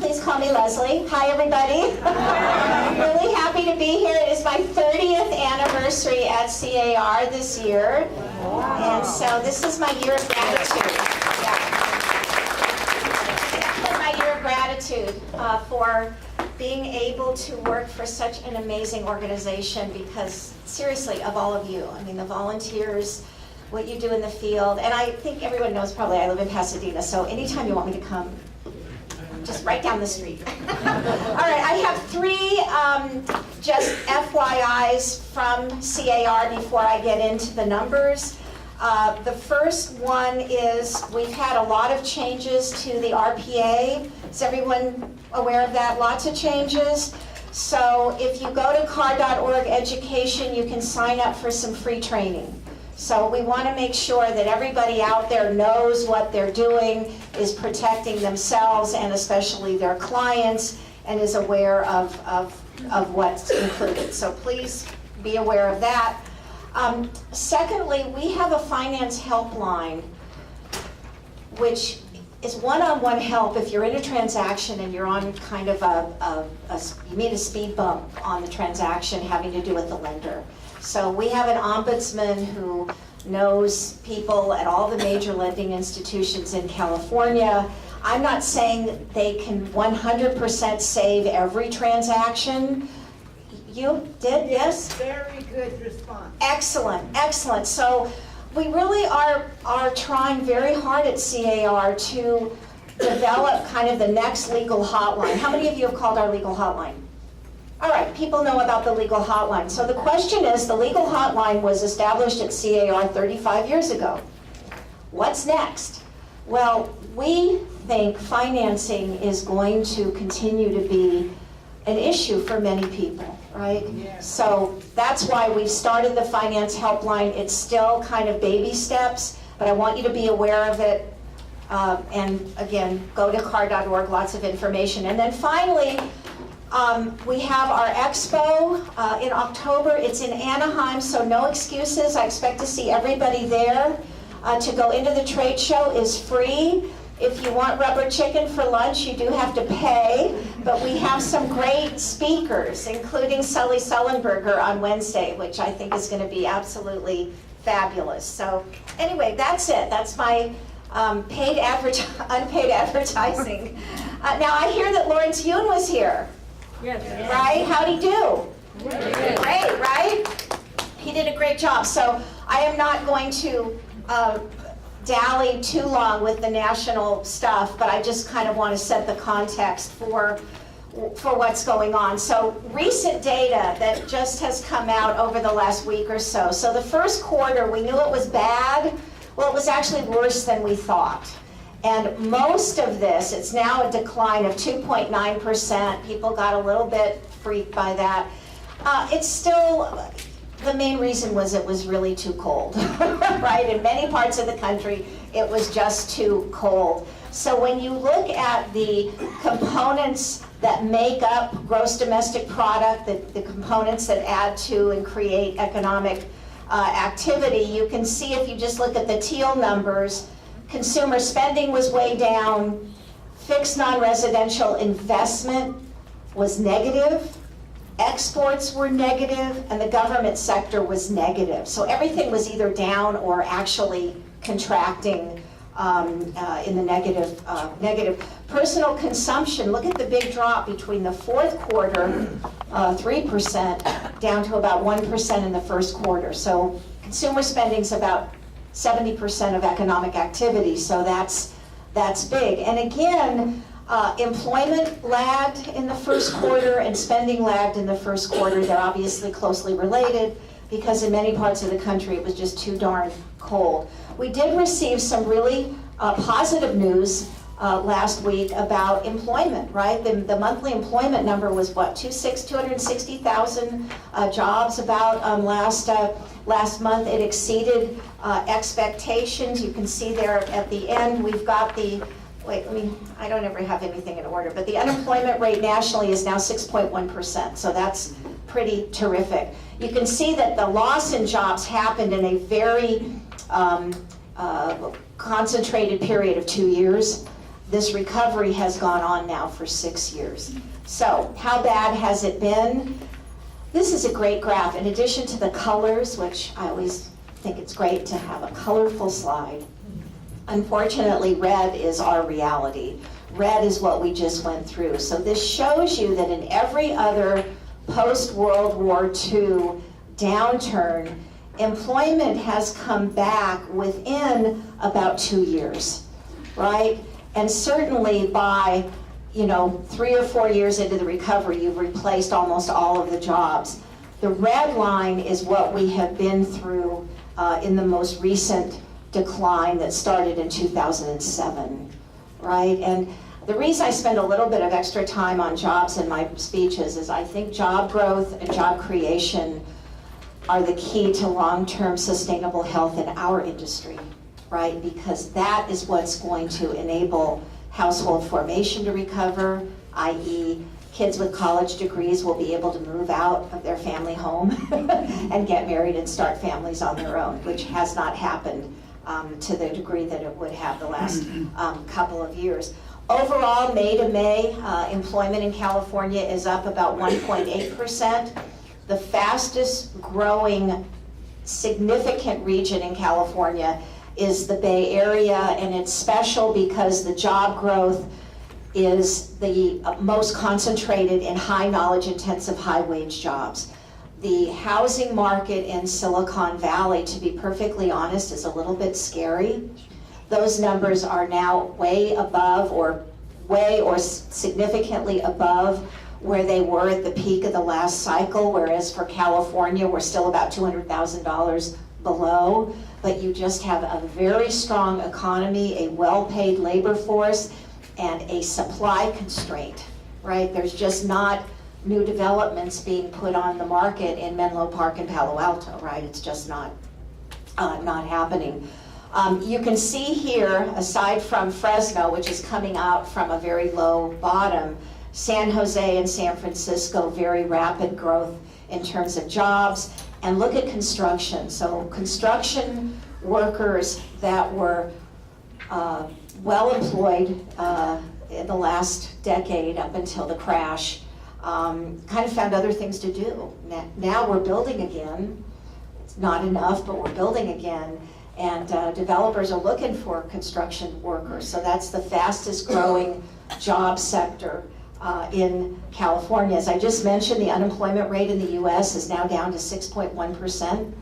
Please call me Leslie. Hi, everybody. I'm really happy to be here. It is my 30th anniversary at C.A.R. this year. Wow. And so this is my year of gratitude. My year of gratitude for being able to work for such an amazing organization because, seriously, of all of you, I mean, the volunteers, what you do in the field, and I think everyone knows probably I live in Pasadena, so anytime you want me to come, just right down the street. All right, I have three just FYIs from C.A.R. before I get into the numbers. The first one is we've had a lot of changes to the RPA. Is everyone aware of that? Lots of changes. So if you go to C.A.R.org education, you can sign up for some free training. So we want to make sure that everybody out there knows what they're doing, is protecting themselves and especially their clients, and is aware of what's included. So please be aware of that. Secondly, we have a finance helpline, which is one-on-one help if you're in a transaction and you're on kind of you meet a speed bump on the transaction having to do with the lender. So we have an ombudsman who knows people at all the major lending institutions in California. I'm not saying they can 100% save every transaction. You did, yes? Very good response. Excellent, excellent. So we really are trying very hard at C.A.R. to develop kind of the next legal hotline. How many of you have called our legal hotline? All right, people know about the legal hotline. So the question is, the legal hotline was established at C.A.R. 35 years ago. What's next? Well, we think financing is going to continue to be an issue for many people, right? Yeah. So that's why we started the finance helpline. It's still kind of baby steps, but I want you to be aware of it. And again, go to C.A.R.org, lots of information. And then finally, we have our expo in October. It's in Anaheim, so no excuses. I expect to see everybody there. To go into the trade show is free. If you want rubber chicken for lunch, you do have to pay, but we have some great speakers, including Sully Sullenberger on Wednesday, which I think is going to be absolutely fabulous. So anyway, that's it. That's my unpaid advertising. Now I hear that Lawrence Yoon was here. Yes. Right? How'd he do? Great, right? He did a great job. So I am not going to dally too long with the national stuff, but I just kind of want to set the context for what's going on. So recent data that just has come out over the last week or so. So the first quarter, we knew it was bad. Well, it was actually worse than we thought. And most of this, it's now a decline of 2.9%. People got a little bit freaked by that. It's still, the main reason was it was really too cold, right? In many parts of the country, it was just too cold. So when you look at the components that make up gross domestic product, the components that add to and create economic activity, you can see if you just look at the teal numbers, consumer spending was way down, fixed non-residential investment was negative, exports were negative, and the government sector was negative. So everything was either down or actually contracting in the negative. Personal consumption, look at the big drop between the fourth quarter, 3%, down to about 1% in the first quarter. So consumer spending's about 70% of economic activity, so that's big. And again, employment lagged in the first quarter and spending lagged in the first quarter. They're obviously closely related because in many parts of the country it was just too darn cold. We did receive some really positive news last week about employment, right? The monthly employment number was what, 260,000 jobs about last month. It exceeded expectations. You can see there at the end, we've got the, I don't ever have anything in order, but the unemployment rate nationally is now 6.1%, so that's pretty terrific. You can see that the loss in jobs happened in a very concentrated period of 2 years. this recovery has gone on now for 6 years. So how bad has it been? This is a great graph. In addition to the colors, which I always think it's great to have a colorful slide, unfortunately, red is our reality. Red is what we just went through. So this shows you that in every other post-World War II downturn, employment has come back within about 2 years, right? And certainly by 3 or 4 years into the recovery, you've replaced almost all of the jobs. The red line is what we have been through in the most recent decline that started in 2007, right? And the reason I spend a little bit of extra time on jobs in my speeches is I think job growth and job creation are the key to long-term sustainable health in our industry, right? Because that is what's going to enable household formation to recover, i.e. kids with college degrees will be able to move out of their family home and get married and start families on their own, which has not happened to the degree that it would have the last couple of years. Overall, May to May, employment in California is up about 1.8%. The fastest growing significant region in California is the Bay Area, and it's special because the job growth is the most concentrated in high knowledge intensive, high wage jobs. The housing market in Silicon Valley, to be perfectly honest, is a little bit scary. Those numbers are now way above or significantly above where they were at the peak of the last cycle, whereas for California, we're still about $200,000 below. But you just have a very strong economy, a well-paid labor force, and a supply constraint, right? There's just not new developments being put on the market in Menlo Park and Palo Alto, right? It's just not happening. You can see here, aside from Fresno, which is coming out from a very low bottom, San Jose and San Francisco, very rapid growth in terms of jobs. And look at construction. So construction workers that were well employed in the last decade up until the crash kind of found other things to do. Now we're building again. It's not enough, but we're building again. And developers are looking for construction workers. So that's the fastest growing job sector in California. As I just mentioned, the unemployment rate in the US is now down to 6.1%.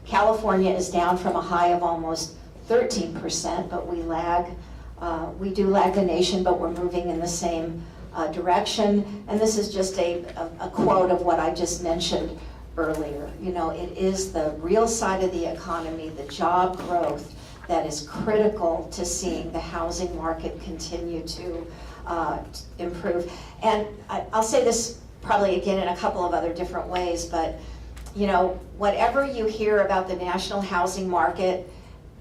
California is down from a high of almost 13%, but we do lag the nation, but we're moving in the same direction. And this is just a quote of what I just mentioned earlier. It is the real side of the economy, the job growth, that is critical to seeing the housing market continue to improve. And I'll say this probably again in a couple of other different ways, but whatever you hear about the national housing market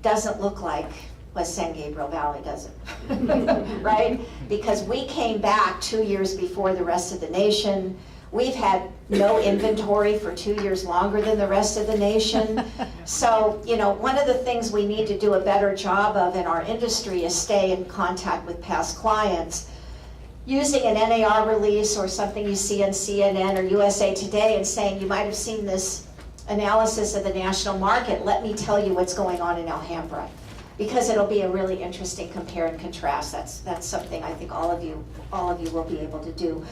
doesn't look like West San Gabriel Valley, does it? Right? Because we came back 2 years before the rest of the nation. We've had no inventory for 2 years longer than the rest of the nation. So, one of the things we need to do a better job of in our industry is stay in contact with past clients. Using an NAR release or something you see on CNN or USA Today and saying, you might have seen this analysis of the national market, let me tell you what's going on in Alhambra. Because it'll be a really interesting compare and contrast. That's something I think all of you will be able to do.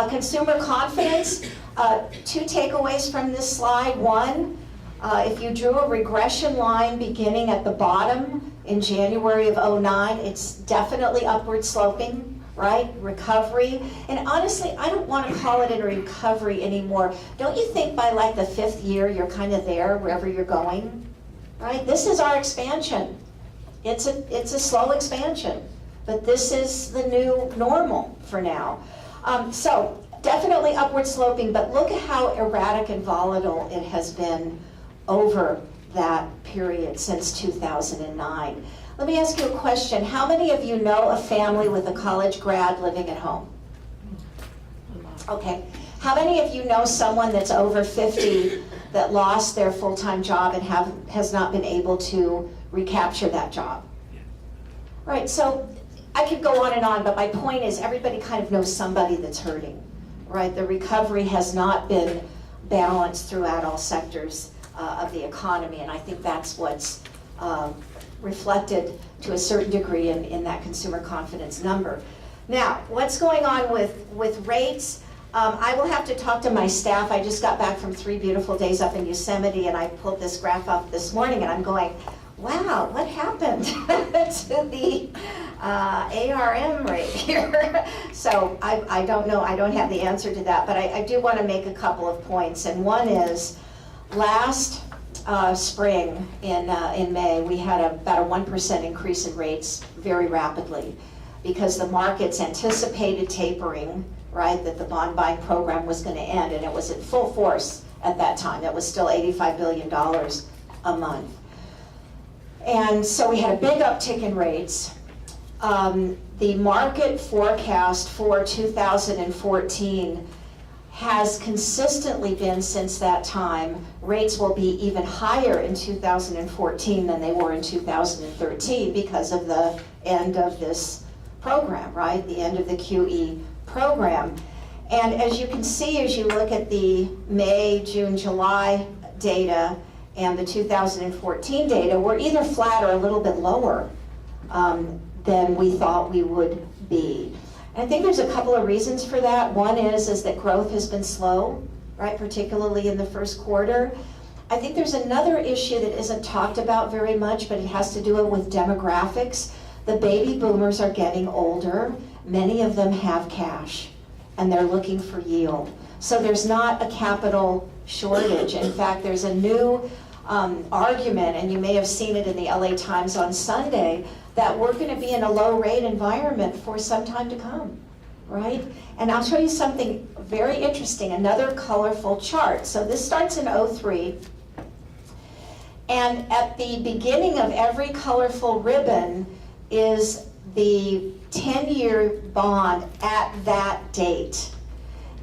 Consumer confidence, 2 takeaways from this slide. One, if you drew a regression line beginning at the bottom in January of 2009, it's definitely upward sloping, right? Recovery. And honestly, I don't want to call it a recovery anymore. Don't you think by like the 5th year, you're kind of there wherever you're going, right? This is our expansion. It's a slow expansion, but this is the new normal for now. So definitely upward sloping, but look at how erratic and volatile it has been over that period since 2009. Let me ask you a question. How many of you know a family with a college grad living at home? Okay. How many of you know someone that's over 50 that lost their full-time job and has not been able to recapture that job? Right, so I could go on and on, but my point is everybody kind of knows somebody that's hurting, right? The recovery has not been balanced throughout all sectors of the economy, and I think that's what's reflected to a certain degree in that consumer confidence number. Now, what's going on with rates? I will have to talk to my staff. I just got back from 3 beautiful days up in Yosemite, and I pulled this graph up this morning, and I'm going, wow, what happened to the ARM rate here? So I don't know, I don't have the answer to that, but I do want to make a couple of points. And one is, last spring in May, we had about a 1% increase in rates very rapidly because the markets anticipated tapering, right, that the bond buying program was going to end, and it was in full force at that time. It was still $85 billion a month. And so we had a big uptick in rates. The market forecast for 2014 has consistently been, since that time, rates will be even higher in 2014 than they were in 2013 because of the end of this program, right? The end of the QE program. And as you can see, as you look at the May, June, July data and the 2014 data, we're either flat or a little bit lower than we thought we would be. And I think there's a couple of reasons for that. One is that growth has been slow, right, particularly in the first quarter. I think there's another issue that isn't talked about very much, but it has to do with demographics. The baby boomers are getting older. Many of them have cash, and they're looking for yield. So there's not a capital shortage. In fact, there's a new argument, and you may have seen it in the LA Times on Sunday, that we're going to be in a low rate environment for some time to come, right? And I'll show you something very interesting, another colorful chart. So this starts in 03, and at the beginning of every colorful ribbon is the 10-year bond at that date.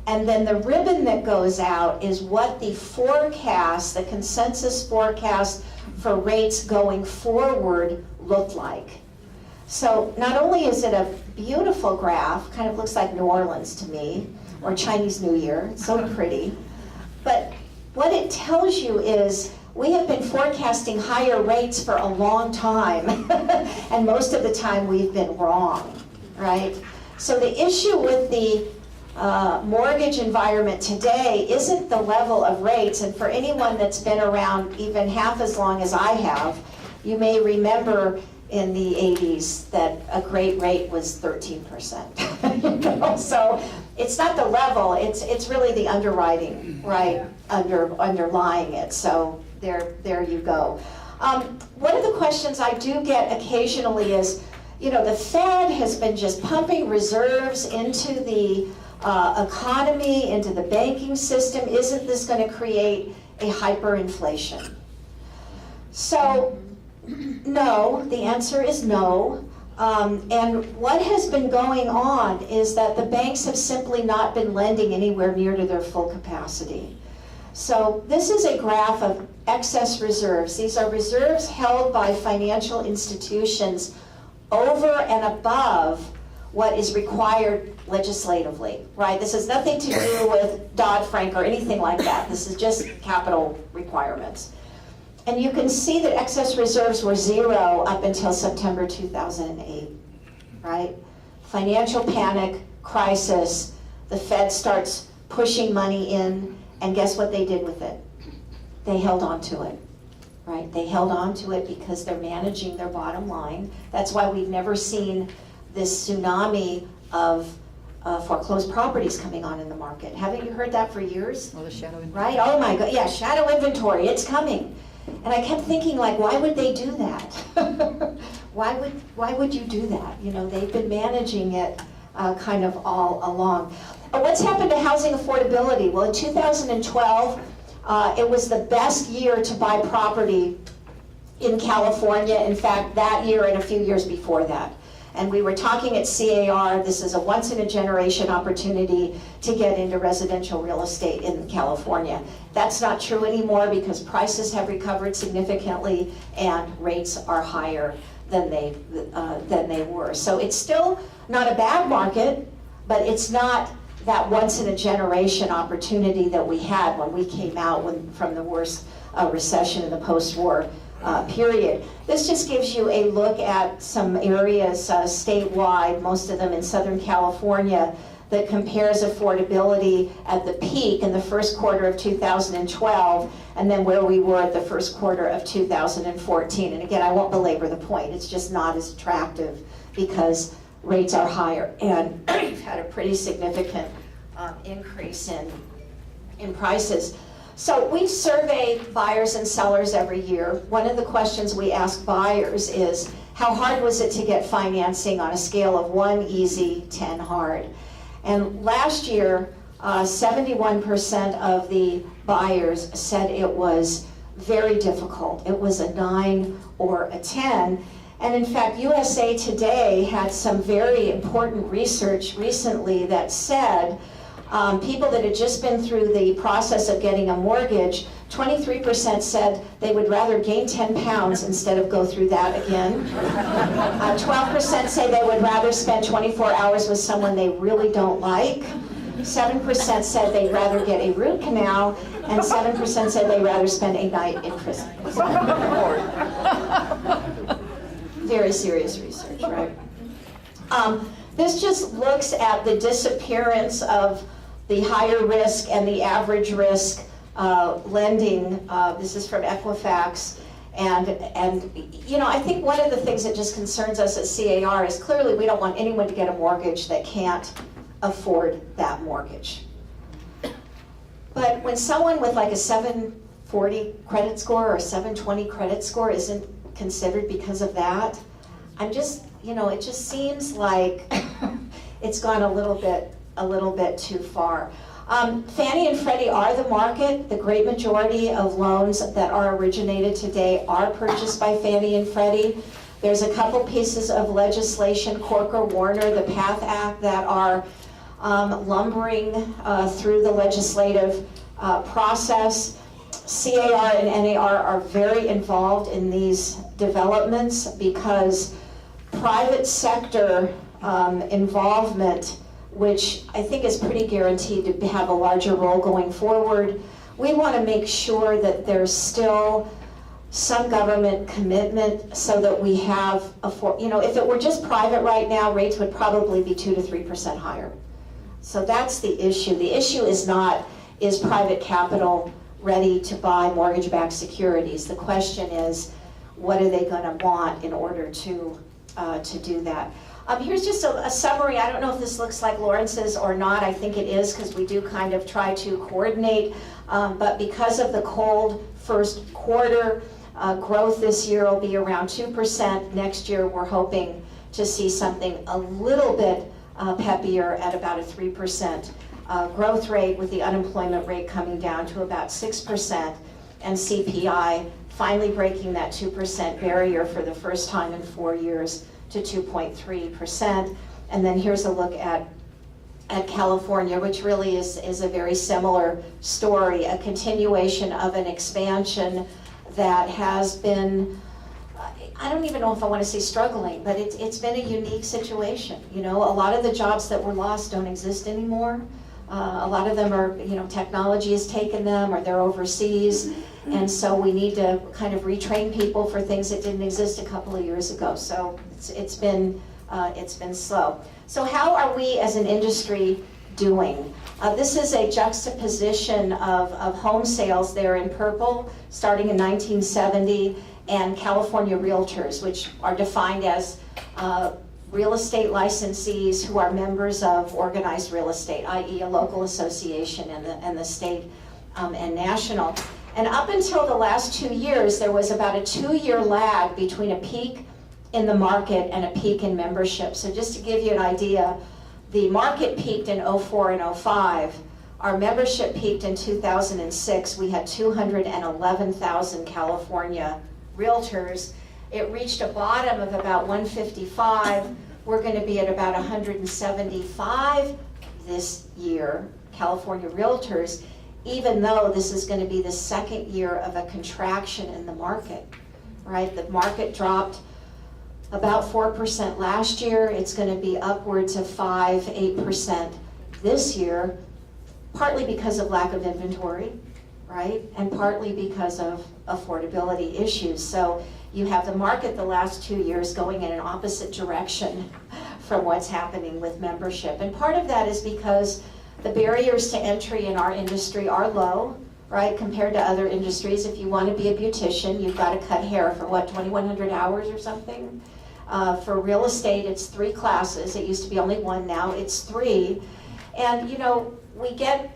And then the ribbon that goes out is what the forecast, the consensus forecast for rates going forward looked like. So not only is it a beautiful graph, kind of looks like New Orleans to me, or Chinese New Year, it's so pretty, but what it tells you is we have been forecasting higher rates for a long time, and most of the time we've been wrong, right? So the issue with the mortgage environment today isn't the level of rates, and for anyone that's been around even half as long as I have, you may remember in the 80s that a great rate was 13%. You know? So it's not the level, it's really the underwriting, right, underlying it. So there you go. One of the questions I do get occasionally is, you know, the Fed has been just pumping reserves into the economy, into the banking system. Isn't this going to create a hyperinflation? So, no, the answer is no. And what has been going on is that the banks have simply not been lending anywhere near to their full capacity. So this is a graph of excess reserves. These are reserves held by financial institutions over and above what is required legislatively, right? This has nothing to do with Dodd-Frank or anything like that. This is just capital requirements. And you can see that excess reserves were zero up until September 2008, right? Financial panic, crisis, the Fed starts pushing money in, and guess what they did with it? They held on to it, right? They held on to it because they're managing their bottom line. That's why we've never seen this tsunami of foreclosed properties coming on in the market. Haven't you heard that for years? Well, the shadow inventory. Right? Oh my God, yeah, shadow inventory, it's coming. And I kept thinking, like, why would they do that? Why would you do that? You know, they've been managing it kind of all along. What's happened to housing affordability? Well, in 2012, it was the best year to buy property in California. In fact, that year and a few years before that. And we were talking at C.A.R., this is a once-in-a-generation opportunity to get into residential real estate in California. That's not true anymore because prices have recovered significantly and rates are higher than they were. So it's still not a bad market, but it's not that once in a generation opportunity that we had when we came out from the worst recession in the post-war period. This just gives you a look at some areas statewide, most of them in Southern California, that compares affordability at the peak in the first quarter of 2012 and then where we were at the first quarter of 2014. And again, I won't belabor the point. It's just not as attractive because rates are higher, and we've had a pretty significant increase in prices. So we survey buyers and sellers every year. One of the questions we ask buyers is, how hard was it to get financing on a scale of 1 easy, 10 hard? And last year, 71% of the buyers said it was very difficult. It was a 9 or a 10. And in fact, USA Today had some very important research recently that said people that had just been through the process of getting a mortgage, 23% said they would rather gain 10 pounds instead of go through that again. 12% say they would rather spend 24 hours with someone they really don't like. 7% said they'd rather get a root canal, and 7% said they'd rather spend a night in prison. Very serious research, right? This just looks at the disappearance of the higher risk and the average risk lending. This is from Equifax. And you know, I think one of the things that just concerns us at C.A.R. is clearly we don't want anyone to get a mortgage that can't afford that mortgage. But when someone with like a 740 credit score or a 720 credit score isn't considered because of that, I'm just, you know, it just seems like it's gone a little bit too far. Fannie and Freddie are the market. The great majority of loans that are originated today are purchased by Fannie and Freddie. There's a couple pieces of legislation, Corker-Warner, the PATH Act, that are lumbering through the legislative process. C.A.R. and N.A.R. are very involved in these developments because private sector involvement, which I think is pretty guaranteed to have a larger role going forward, we want to make sure that there's still some government commitment so that we have, you know, if it were just private right now, rates would probably be 2 to 3% higher. So that's the issue. The issue is not, is private capital ready to buy mortgage-backed securities? The question is, what are they going to want in order to do that? Here's just a summary. I don't know if this looks like Lawrence's or not. I think it is because we do kind of try to coordinate. But because of the cold first quarter, growth this year will be around 2%. Next year, we're hoping to see something a little bit peppier at about a 3% growth rate, with the unemployment rate coming down to about 6%, and CPI finally breaking that 2% barrier for the first time in 4 years to 2.3%. And then here's a look at California, which really is a very similar story, a continuation of an expansion that has been, I don't even know if I want to say struggling, but it's been a unique situation. You know, a lot of the jobs that were lost don't exist anymore. A lot of them are, you know, technology has taken them or they're overseas. And so we need to kind of retrain people for things that didn't exist a couple of years ago. So it's been slow. So how are we as an industry doing? This is a juxtaposition of home sales there in purple, starting in 1970, and California Realtors, which are defined as real estate licensees who are members of organized real estate, i.e. a local association and the state and national. And up until the last 2 years, there was about a 2-year lag between a peak in the market and a peak in membership. So just to give you an idea, the market peaked in 04 and 05. Our membership peaked in 2006. We had 211,000 California realtors. It reached a bottom of about 155. We're going to be at about 175 this year, California realtors, even though this is going to be the second year of a contraction in the market, right? The market dropped about 4% last year. It's going to be upwards of 8% this year, partly because of lack of inventory, right? And partly because of affordability issues. So you have the market the last 2 years going in an opposite direction from what's happening with membership. And part of that is because the barriers to entry in our industry are low, right, compared to other industries. If you want to be a beautician, you've got to cut hair for what, 2,100 hours or something? For real estate, it's 3 classes. It used to be only 1, now it's 3. And you know,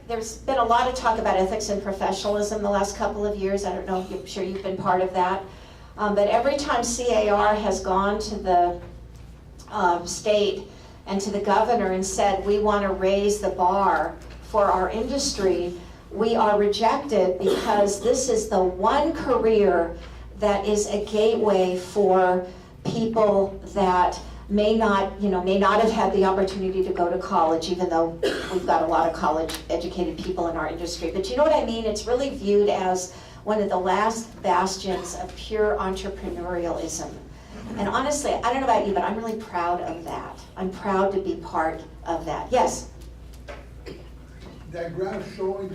there's been a lot of talk about ethics and professionalism the last couple of years. I don't know, I'm sure you've been part of that. But every time C.A.R. has gone to the state and to the governor and said, we want to raise the bar for our industry, we are rejected because this is the one career that is a gateway for people that may not have had the opportunity to go to college, even though we've got a lot of college-educated people in our industry. But you know what I mean? It's really viewed as one of the last bastions of pure entrepreneurialism. And honestly, I don't know about you, but I'm really proud of that. I'm proud to be part of that. Yes? That graph showing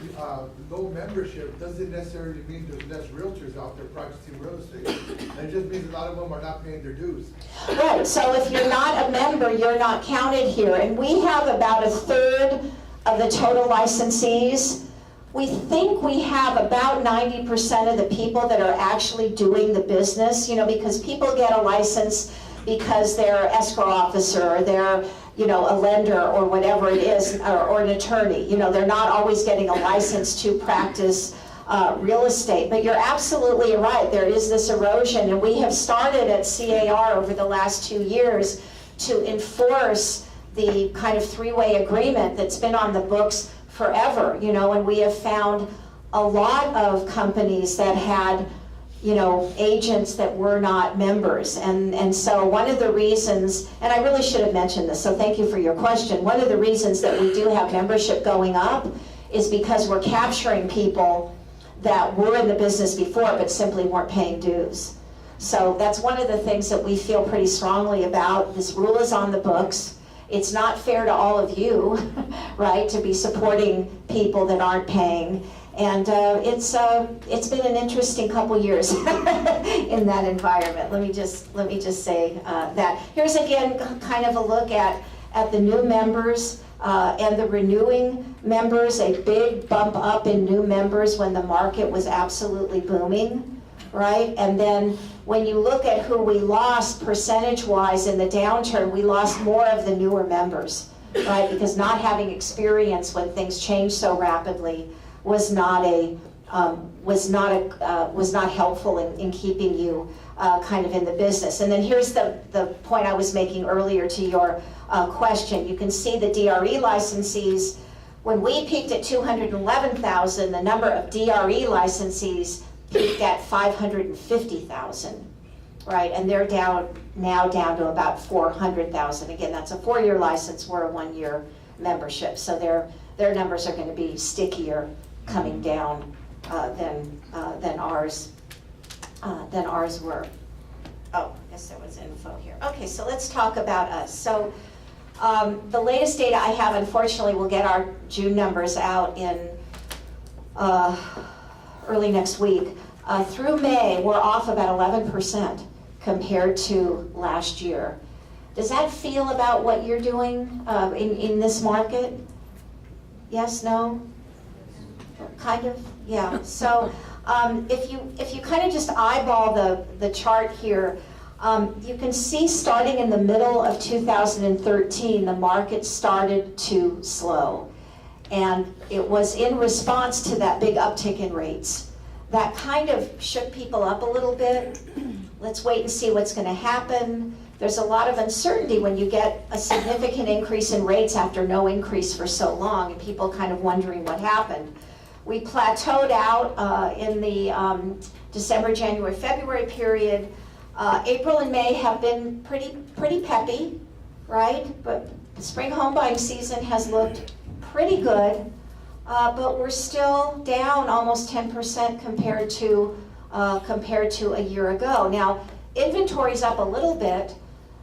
low membership doesn't necessarily mean there's less realtors out there practicing real estate. It just means a lot of them are not paying their dues. Right, so if you're not a member, you're not counted here. And we have about 1/3 of the total licensees. We think we have about 90% of the people that are actually doing the business, you know, because people get a license because they're an escrow officer or they're, you know, a lender or whatever it is, or an attorney. You know, they're not always getting a license to practice real estate. But you're absolutely right, there is this erosion, and we have started at C.A.R. over the last 2 years to enforce the kind of 3-way agreement that's been on the books forever, you know, and we have found a lot of companies that had, you know, agents that were not members. And so one of the reasons, and I really should have mentioned this, so thank you for your question, one of the reasons that we do have membership going up is because we're capturing people that were in the business before but simply weren't paying dues. So that's one of the things that we feel pretty strongly about. This rule is on the books. It's not fair to all of you, right, to be supporting people that aren't paying. And it's been an interesting couple years in that environment. Let me just say that. Here's again kind of a look at the new members and the renewing members. A big bump up in new members when the market was absolutely booming, right? And then when you look at who we lost percentage-wise in the downturn, we lost more of the newer members, right? Because not having experience when things change so rapidly was not helpful in keeping you kind of in the business. And then here's the point I was making earlier to your question. You can see the DRE licensees. When we peaked at 211,000, the number of DRE licensees peaked at 550,000, right? And they're now down to about 400,000. Again, that's a 4-year license. We're a 1-year membership, so their numbers are going to be stickier coming down than ours were. Oh, I guess there was info here. Okay, so let's talk about us. So the latest data I have, unfortunately, we'll get our June numbers out in early next week. Through May, we're off about 11% compared to last year. Does that feel about what you're doing in this market? Yes, no? Kind of, yeah. So if you kind of just eyeball the chart here, you can see starting in the middle of 2013, the market started to slow. And it was in response to that big uptick in rates. That kind of shook people up a little bit. Let's wait and see what's going to happen. There's a lot of uncertainty when you get a significant increase in rates after no increase for so long, and people kind of wondering what happened. We plateaued out in the December, January, February period. April and May have been pretty peppy, right? But the spring home buying season has looked pretty good, but we're still down almost 10% compared to a year ago. Now, inventory's up a little bit,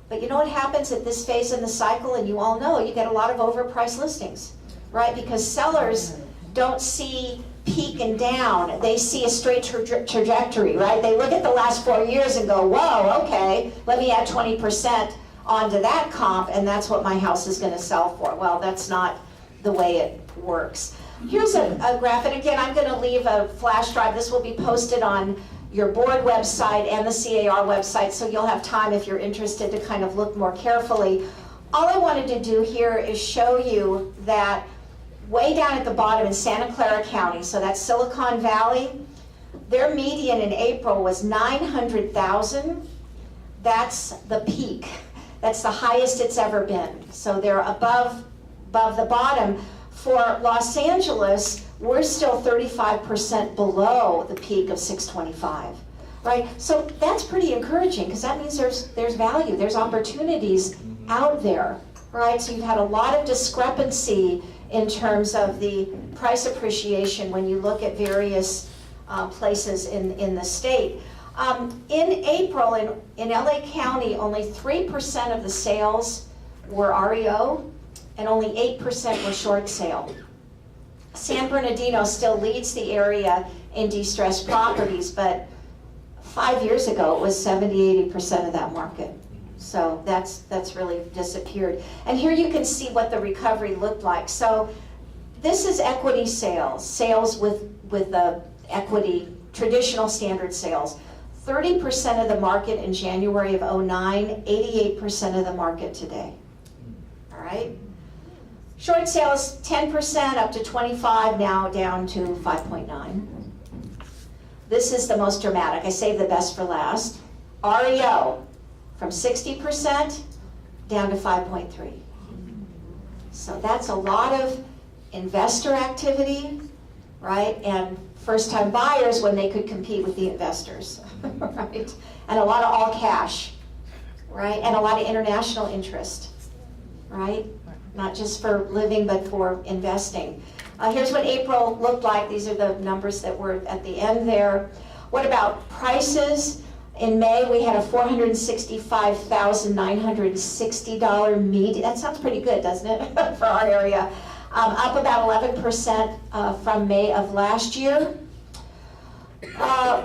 But you know what happens at this phase in the cycle, and you all know, you get a lot of overpriced listings, right? Because sellers don't see peak and down, they see a straight trajectory, right? They look at the last 4 years and go, whoa, okay, let me add 20% onto that comp, and that's what my house is gonna sell for. Well, that's not the way it works. Here's a graph, and again, I'm gonna leave a flash drive. This will be posted on your board website and the C.A.R. website, so you'll have time if you're interested to kind of look more carefully. All I wanted to do here is show you that way down at the bottom in Santa Clara County, so that's Silicon Valley, their median in April was 900,000. That's the peak. That's the highest it's ever been. So they're above the bottom. For Los Angeles, we're still 35% below the peak of 625, right? So that's pretty encouraging, because that means there's value, there's opportunities out there, right? So you've had a lot of discrepancy in terms of the price appreciation when you look at various places in the state. In April, in LA County, only 3% of the sales were REO, and only 8% were short sale. San Bernardino still leads the area in distressed properties, but 5 years ago it was 70–80% of that market. So that's really disappeared. And here you can see what the recovery looked like. So this is equity sales with the equity, traditional standard sales. 30% of the market in January of 09, 88% of the market today. All right? Short sales, 10% up to 25, now down to 5.9. This is the most dramatic. I saved the best for last. REO, from 60% down to 5.3. So that's a lot of investor activity, right? And first-time buyers when they could compete with the investors, right? And a lot of all cash, right? And a lot of international interest, right? Not just for living, but for investing. Here's what April looked like. These are the numbers that were at the end there. What about prices? In May, we had a $465,960 median. That sounds pretty good, doesn't it, for our area? Up about 11% from May of last year.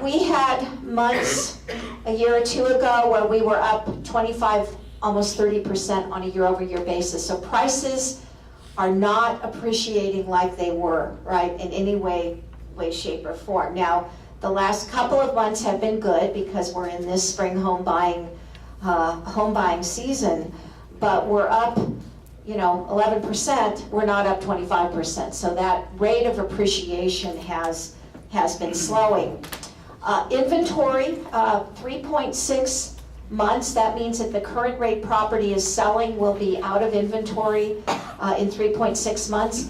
We had months a year or two ago where we were up 25, almost 30% on a year-over-year basis. So prices are not appreciating like they were, right, in any way, shape, or form. Now, the last couple of months have been good because we're in this spring home buying season, but we're up, 11%. We're not up 25%. So that rate of appreciation has been slowing. Inventory, 3.6 months. That means that the current rate property is selling will be out of inventory in 3.6 months.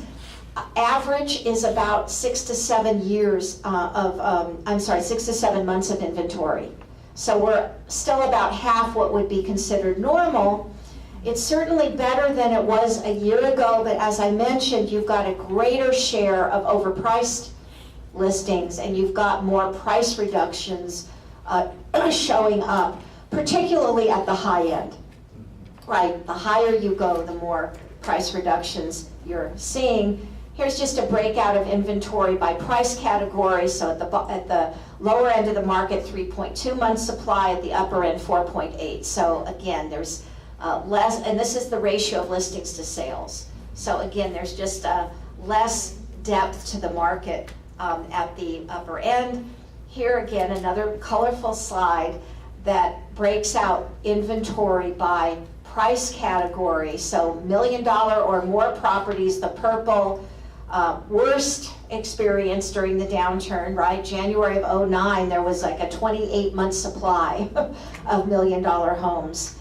Average is about 6 to 7 years 6 to 7 months of inventory. So we're still about half what would be considered normal. It's certainly better than it was a year ago, but as I mentioned, you've got a greater share of overpriced listings, and you've got more price reductions showing up, particularly at the high end, right? The higher you go, the more price reductions you're seeing. Here's just a breakout of inventory by price category. So at the lower end of the market, 3.2 months supply, at the upper end, 4.8. So again, there's less, and this is the ratio of listings to sales. So again, there's just less depth to the market at the upper end. Here again, another colorful slide that breaks out inventory by price category. So $1 million or more properties, the purple, worst experience during the downturn, right? January of 09, there was like a 28-month supply of $1 million homes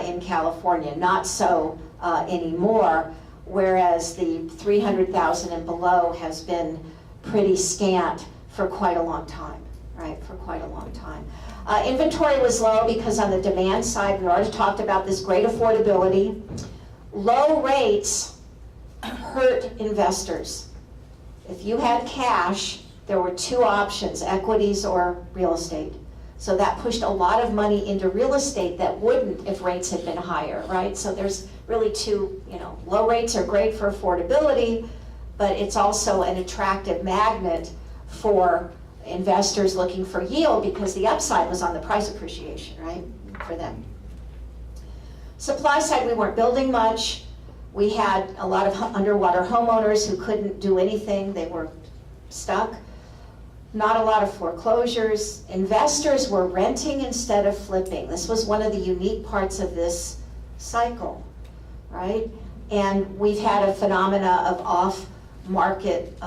in California. Not so anymore, whereas the 300,000 and below has been pretty scant for quite a long time, right? For quite a long time. Inventory was low because on the demand side, we already talked about this great affordability. Low rates hurt investors. If you had cash, there were two options, equities or real estate. So that pushed a lot of money into real estate that wouldn't if rates had been higher, right? So there's really two, low rates are great for affordability, but it's also an attractive magnet for investors looking for yield because the upside was on the price appreciation, right, for them. Supply side, we weren't building much. We had a lot of underwater homeowners who couldn't do anything. They were stuck. Not a lot of foreclosures. Investors were renting instead of flipping. This was one of the unique parts of this cycle, right? And we've had a phenomena of off-market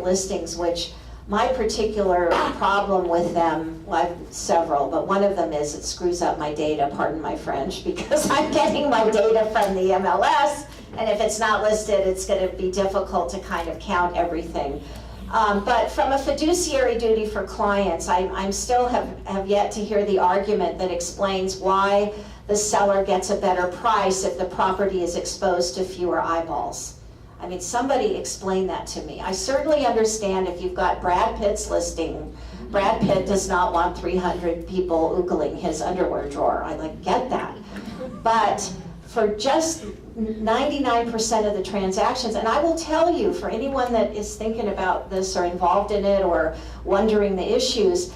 listings, which my particular problem with them, well, I have several, but one of them is it screws up my data, pardon my French, because I'm getting my data from the MLS, and if it's not listed, it's going to be difficult to kind of count everything. But from a fiduciary duty for clients, I still have yet to hear the argument that explains why the seller gets a better price if the property is exposed to fewer eyeballs. I mean, somebody explain that to me. I certainly understand if you've got Brad Pitt's listing, Brad Pitt does not want 300 people oogling his underwear drawer. I get that. But for just 99% of the transactions, and I will tell you, for anyone that is thinking about this or involved in it or wondering the issues,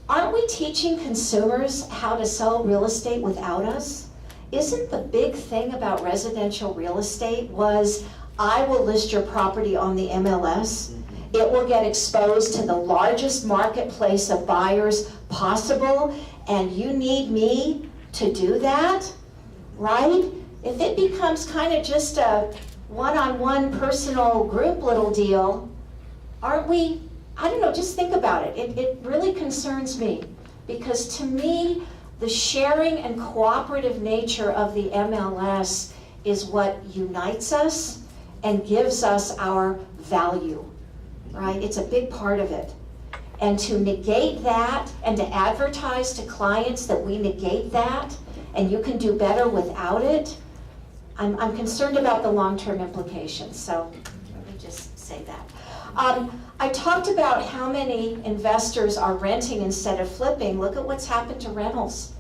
aren't we teaching consumers how to sell real estate without us? Isn't the big thing about residential real estate was, I will list your property on the MLS. It will get exposed to the largest marketplace of buyers possible, and you need me to do that, right? If it becomes kind of just a one-on-one personal group little deal, aren't we, I don't know, just think about it. It really concerns me, because to me, the sharing and cooperative nature of the MLS is what unites us and gives us our value, right? It's a big part of it. And to negate that and to advertise to clients that we negate that and you can do better without it, I'm concerned about the long-term implications. So let me just say that. I talked about how many investors are renting instead of flipping. Look at what's happened to rents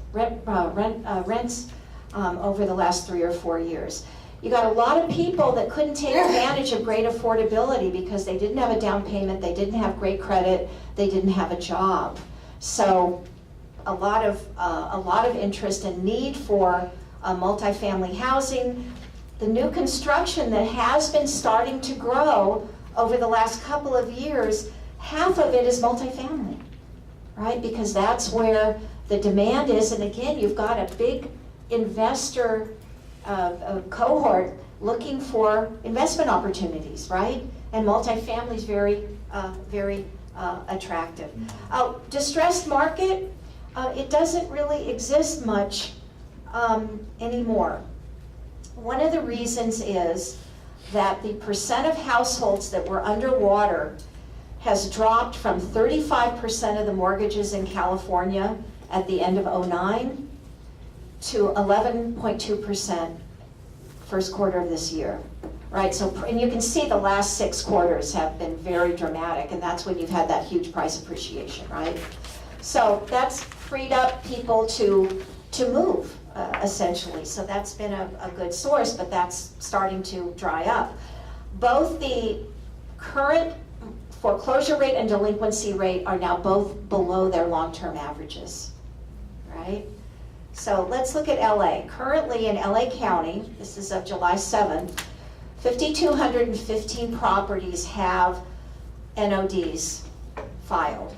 over the last 3 or 4 years. You got a lot of people that couldn't take advantage of great affordability because they didn't have a down payment, they didn't have great credit, they didn't have a job. So a lot of interest and need for multifamily housing. The new construction that has been starting to grow over the last couple of years, half of it is multifamily, right? Because that's where the demand is. And again, you've got a big investor cohort looking for investment opportunities, right? And multifamily is very attractive. Distressed market, it doesn't really exist much anymore. One of the reasons is that the percent of households that were underwater has dropped from 35% of the mortgages in California at the end of '09 to 11.2% first quarter of this year, right? So, and you can see the last 6 quarters have been very dramatic, and that's when you've had that huge price appreciation, right? So that's freed up people to move, essentially. So that's been a good source, but that's starting to dry up. Both the current foreclosure rate and delinquency rate are now both below their long-term averages, right? So let's look at LA. Currently in LA County, this is of July 7th, 5,215 properties have NODs filed.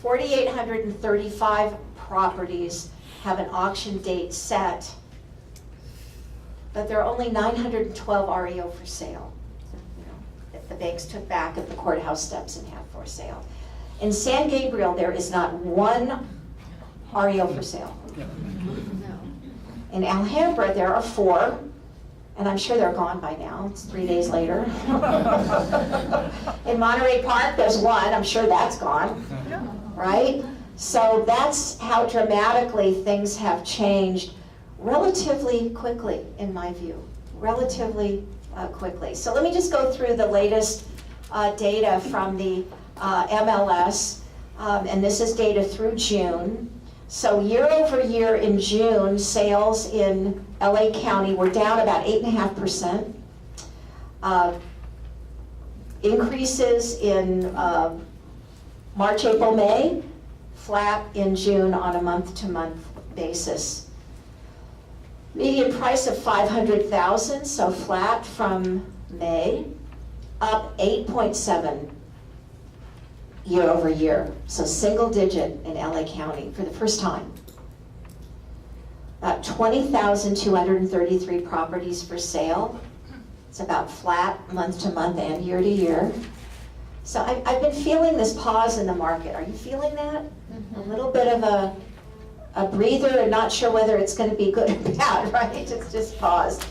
4,835 properties have an auction date set, but there are only 912 REO for sale. That the banks took back at the courthouse steps and have for sale. In San Gabriel, there is not one REO for sale. In Alhambra, there are 4, and I'm sure they're gone by now. It's 3 days later. In Monterey Park, there's 1. I'm sure that's gone, right? So that's how dramatically things have changed relatively quickly, in my view, relatively quickly. So let me just go through the latest data from the MLS. and this is data through June. So year over year in June, sales in LA County were down about 8.5%. Increases in March, April, May, flat in June on a month-to-month basis. Median price of $500,000, so flat from May, up 8.7 year over year, so single digit in LA County for the first time. About 20,233 properties for sale. It's about flat month to month and year to year. So I've been feeling this pause in the market. Are you feeling that? A little bit of a breather and not sure whether it's going to be good or bad, right? It's just paused.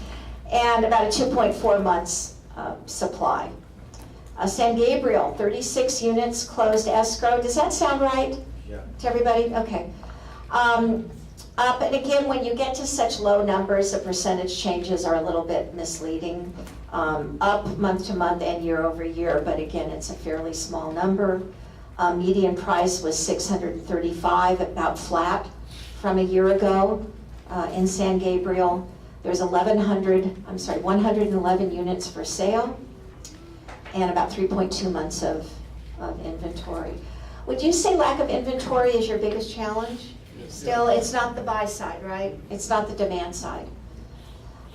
And about a 2.4 months supply. San Gabriel, 36 units closed escrow. Does that sound right? Yeah. To everybody? Okay. Up, and again, when you get to such low numbers, the percentage changes are a little bit misleading. Up month to month and year over year, but again, it's a fairly small number. Median price was $635, about flat from a year ago in San Gabriel. There's 111 units for sale and about 3.2 months of inventory. Would you say lack of inventory is your biggest challenge? Still, it's not the buy side, right? It's not the demand side.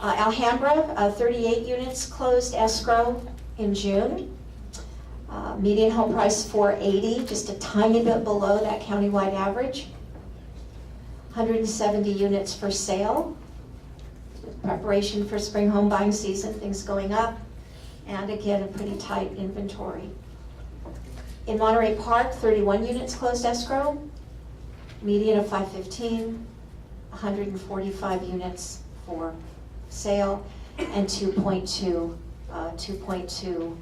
Alhambra, 38 units closed escrow in June. Median home price $480, just a tiny bit below that countywide average. 170 units for sale. Preparation for spring home buying season, things going up. And again, a pretty tight inventory. In Monterey Park, 31 units closed escrow. Median of 515, 145 units for sale, and 2.2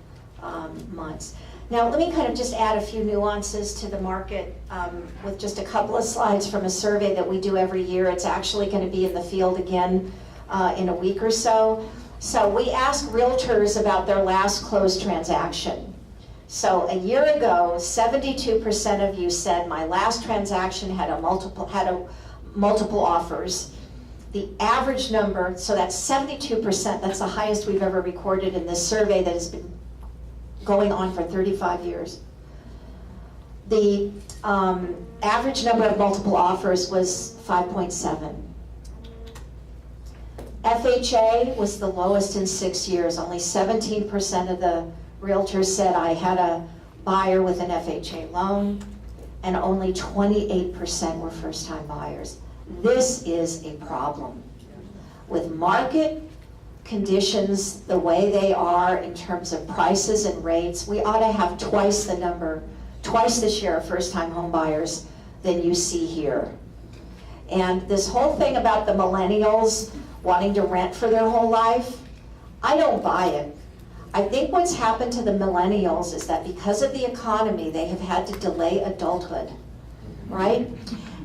months. Now, let me kind of just add a few nuances to the market with just a couple of slides from a survey that we do every year. It's actually going to be in the field again in a week or so. So we ask realtors about their last closed transaction. So a year ago, 72% of you said my last transaction had multiple offers. The average number, so that's 72%, that's the highest we've ever recorded in this survey that has been going on for 35 years. The average number of multiple offers was 5.7. FHA was the lowest in 6 years. Only 17% of the realtors said I had a buyer with an FHA loan, and only 28% were first-time buyers. This is a problem. With market conditions the way they are in terms of prices and rates, we ought to have twice the share of first-time home buyers than you see here. And this whole thing about the millennials wanting to rent for their whole life, I don't buy it. I think what's happened to the millennials is that because of the economy, they have had to delay adulthood, right?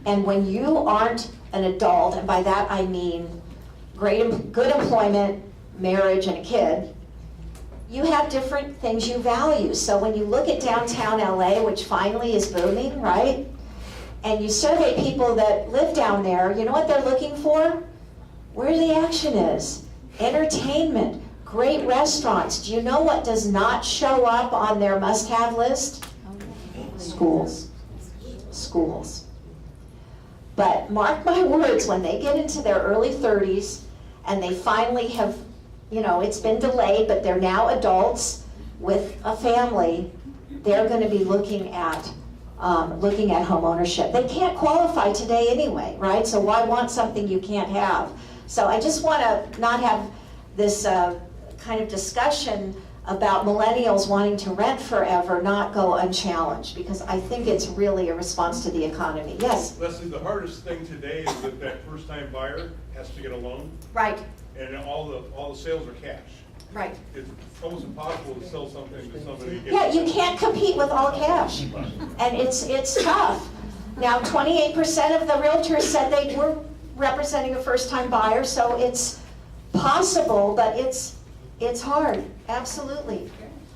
And when you aren't an adult, and by that I mean good employment, marriage, and a kid, you have different things you value. So when you look at downtown LA, which finally is booming, right? And you survey people that live down there, you know what they're looking for? Where the action is. Entertainment, great restaurants. Do you know what does not show up on their must-have list? Schools. Schools. But mark my words, when they get into their early 30s and they finally have, it's been delayed, but they're now adults with a family, they're going to be looking at home ownership. They can't qualify today anyway, right? So why want something you can't have? So I just want to not have this kind of discussion about millennials wanting to rent forever not go unchallenged, because I think it's really a response to the economy. Yes? Leslie, the hardest thing today is that first-time buyer has to get a loan, Right, and all the sales are cash. right. It's almost impossible to sell something to somebody. Yeah, you can't compete with all cash, and it's tough. Now, 28% of the realtors said they were representing a first-time buyer, so it's possible, but it's hard, absolutely.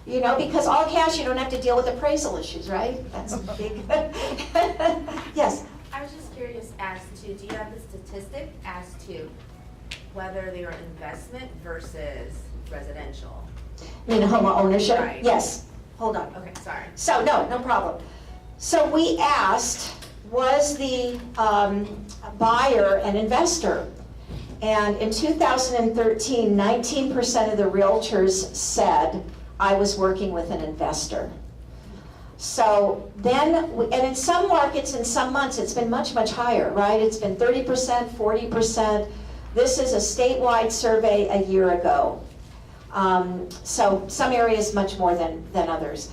You know, because all cash, you don't have to deal with appraisal issues, right? That's big. Yes? I was just curious as to, do you have the statistic as to whether they are investment versus residential? You mean home ownership? Right. Yes. Hold on. Okay, sorry. So, no problem. So we asked, was the buyer an investor? And in 2013, 19% of the realtors said, I was working with an investor. So then, and in some markets, in some months, it's been much, much higher, right? It's been 30%, 40%. This is a statewide survey a year ago. So some areas much more than others.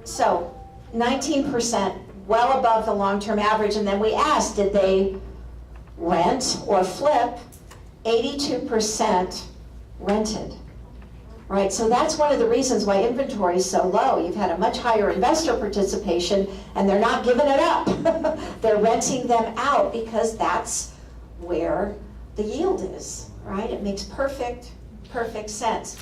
So 19%, well above the long-term average. And then we asked, did they rent or flip? 82% rented. Right, so that's one of the reasons why inventory is so low. You've had a much higher investor participation, and they're not giving it up. They're renting them out because that's where the yield is, right? It makes perfect sense.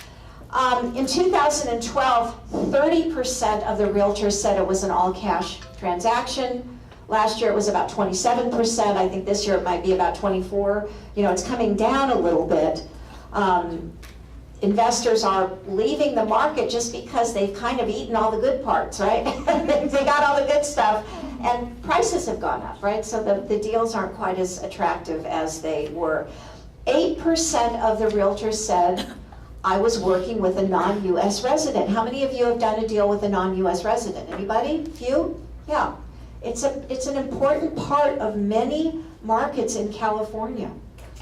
In 2012, 30% of the realtors said it was an all-cash transaction. Last year it was about 27%. I think this year it might be about 24%. You know, it's coming down a little bit. Investors are leaving the market just because they've kind of eaten all the good parts, right? They got all the good stuff, and prices have gone up, right? So the deals aren't quite as attractive as they were. 8% of the realtors said, I was working with a non-US resident. How many of you have done a deal with a non-US resident? Anybody? Few? Yeah. It's an important part of many markets in California.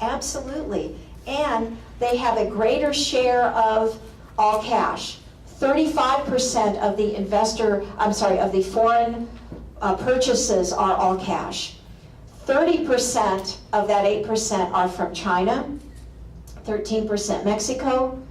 Absolutely. And they have a greater share of all cash. 35% of the foreign purchases are all cash. 30% of that 8% are from China, 13% Mexico,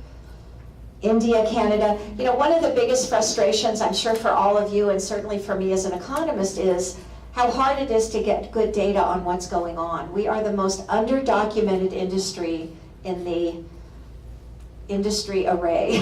India, Canada. You know, one of the biggest frustrations, I'm sure for all of you and certainly for me as an economist, is how hard it is to get good data on what's going on. We are the most underdocumented industry in the industry array,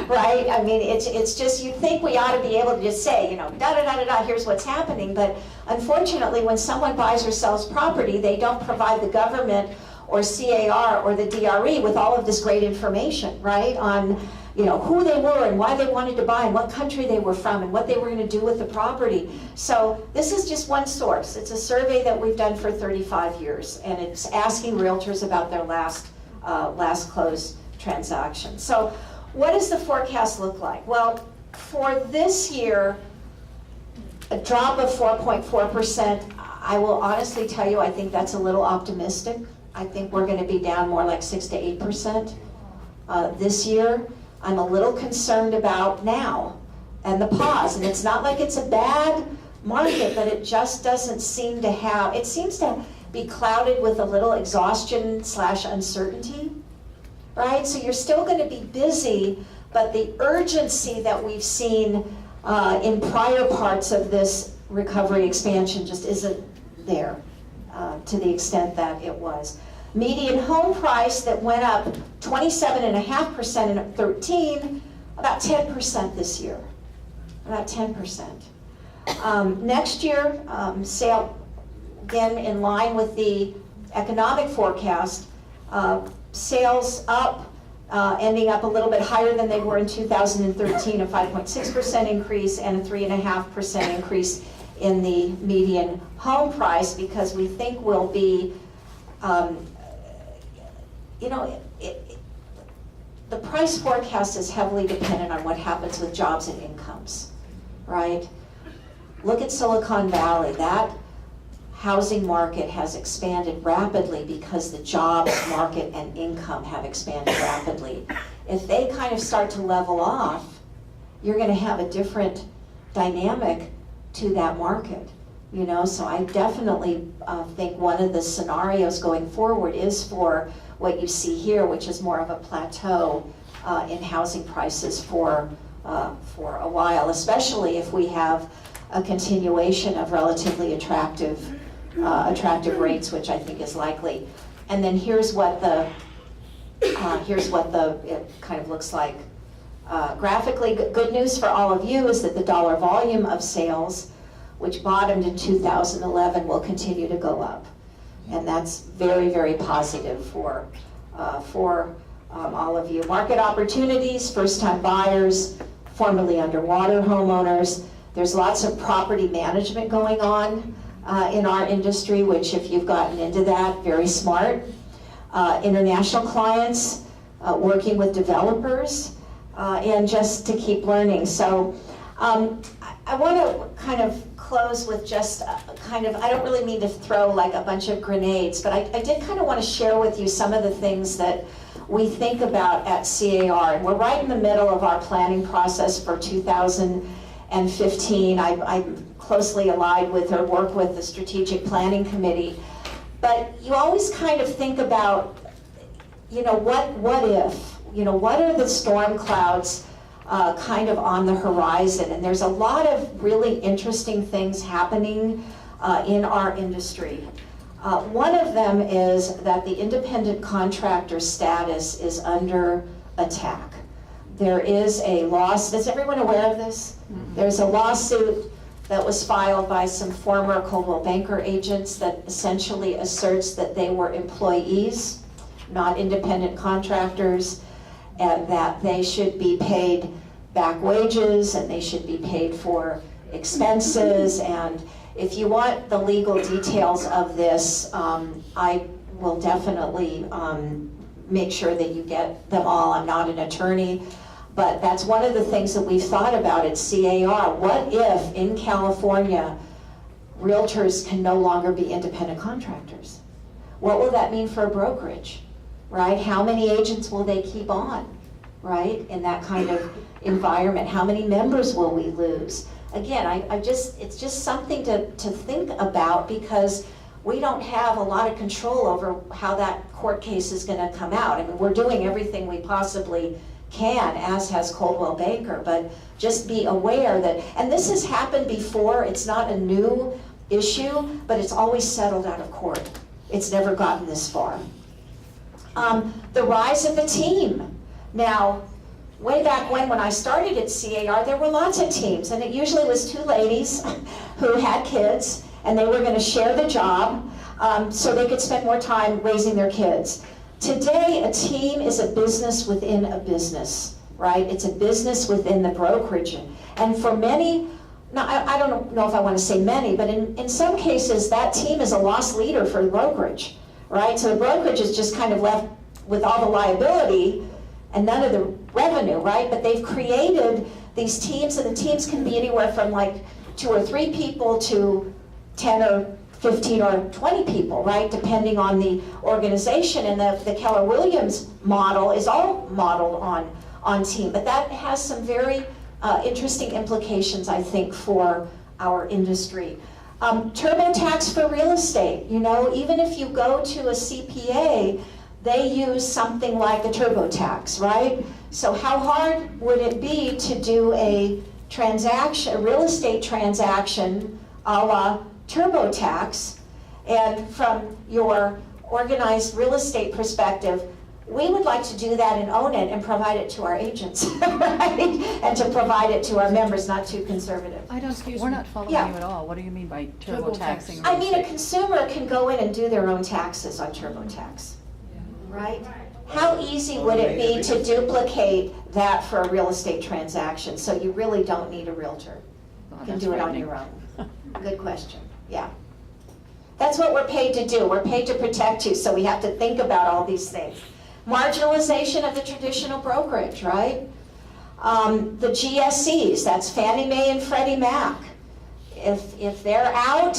right? I mean, it's just, you'd think we ought to be able to just say, you know, da-da-da-da-da, here's what's happening, but unfortunately, when someone buys or sells property, they don't provide the government or C.A.R. or the DRE with all of this great information, right? On, you know, who they were and why they wanted to buy and what country they were from and what they were going to do with the property. So this is just one source. It's a survey that we've done for 35 years, and it's asking realtors about their last close transaction. So what does the forecast look like? Well, for this year, a drop of 4.4%, I will honestly tell you, I think that's a little optimistic. I think we're going to be down more like 6 to 8% this year. I'm a little concerned about now and the pause. And it's not like it's a bad market, but it just doesn't seem to have, it seems to be clouded with a little exhaustion / uncertainty, right? So you're still going to be busy, but the urgency that we've seen in prior parts of this recovery expansion just isn't there to the extent that it was. Median home price that went up 27.5% in 13, about 10% this year, about 10%. Next year, sale, again, in line with the economic forecast, sales up, ending up a little bit higher than they were in 2013, a 5.6% increase and a 3.5% increase in the median home price, because we think we'll be, you know, the price forecast is heavily dependent on what happens with jobs and incomes, right? Look at Silicon Valley. That housing market has expanded rapidly because the jobs market and income have expanded rapidly. If they kind of start to level off, you're going to have a different dynamic to that market, you know? So I definitely think one of the scenarios going forward is for what you see here, which is more of a plateau in housing prices for a while, especially if we have a continuation of relatively attractive rates, which I think is likely. And then here's what the Here's what it kind of looks like graphically. Good news for all of you is that the dollar volume of sales, which bottomed in 2011, will continue to go up. And that's very, very positive for all of you. Market opportunities, first-time buyers, formerly underwater homeowners. There's lots of property management going on in our industry, which if you've gotten into that, very smart. International clients, working with developers, and just to keep learning. So I want to kind of close with just I don't really mean to throw like a bunch of grenades, but I did kind of want to share with you some of the things that we think about at C.A.R. And we're right in the middle of our planning process for 2015. I'm closely allied with or work with the Strategic Planning Committee. But you always kind of think about, what if? What are the storm clouds kind of on the horizon? And there's a lot of really interesting things happening in our industry. One of them is that the independent contractor status is under attack. There is a lawsuit. Is everyone aware of this? Mm-hmm. There's a lawsuit that was filed by some former Coldwell Banker agents that essentially asserts that they were employees, not independent contractors, and that they should be paid back wages and they should be paid for expenses. And if you want the legal details of this, I will definitely make sure that you get them all. I'm not an attorney, but that's one of the things that we've thought about at C.A.R. What if in California, realtors can no longer be independent contractors? What will that mean for a brokerage, right? How many agents will they keep on, right, in that kind of environment? How many members will we lose? Again, it's just something to think about, because we don't have a lot of control over how that court case is going to come out. I mean, we're doing everything we possibly can, as has Coldwell Banker, but just be aware that, and this has happened before, it's not a new issue, but it's always settled out of court. It's never gotten this far. The rise of the team. Now, way back when I started at C.A.R., there were lots of teams, and it usually was two ladies who had kids, and they were going to share the job so they could spend more time raising their kids. Today, a team is a business within a business, right? It's a business within the brokerage. And for many, now I don't know if I want to say many, but in some cases, that team is a lost leader for the brokerage, right? So the brokerage is just kind of left with all the liability and none of the revenue, right? But they've created these teams, and the teams can be anywhere from like 2 or 3 people to 10 or 15 or 20 people, right? Depending on the organization. And the Keller Williams model is all modeled on team. But that has some very interesting implications, I think, for our industry. TurboTax for real estate. Even if you go to a CPA, they use something like a TurboTax, right? So how hard would it be to do a transaction, a real estate transaction a la TurboTax? And from your organized real estate perspective, we would like to do that and own it and provide it to our agents, right? And to provide it to our members, not too conservative. We're not following you at all. What do you mean by TurboTaxing? I mean, a consumer can go in and do their own taxes on TurboTax, right? How easy would it be to duplicate that for a real estate transaction? So you really don't need a realtor. You can do it on your own. Good question, yeah. That's what we're paid to do. We're paid to protect you, so we have to think about all these things. Marginalization of the traditional brokerage, right? The GSEs, that's Fannie Mae and Freddie Mac. If they're out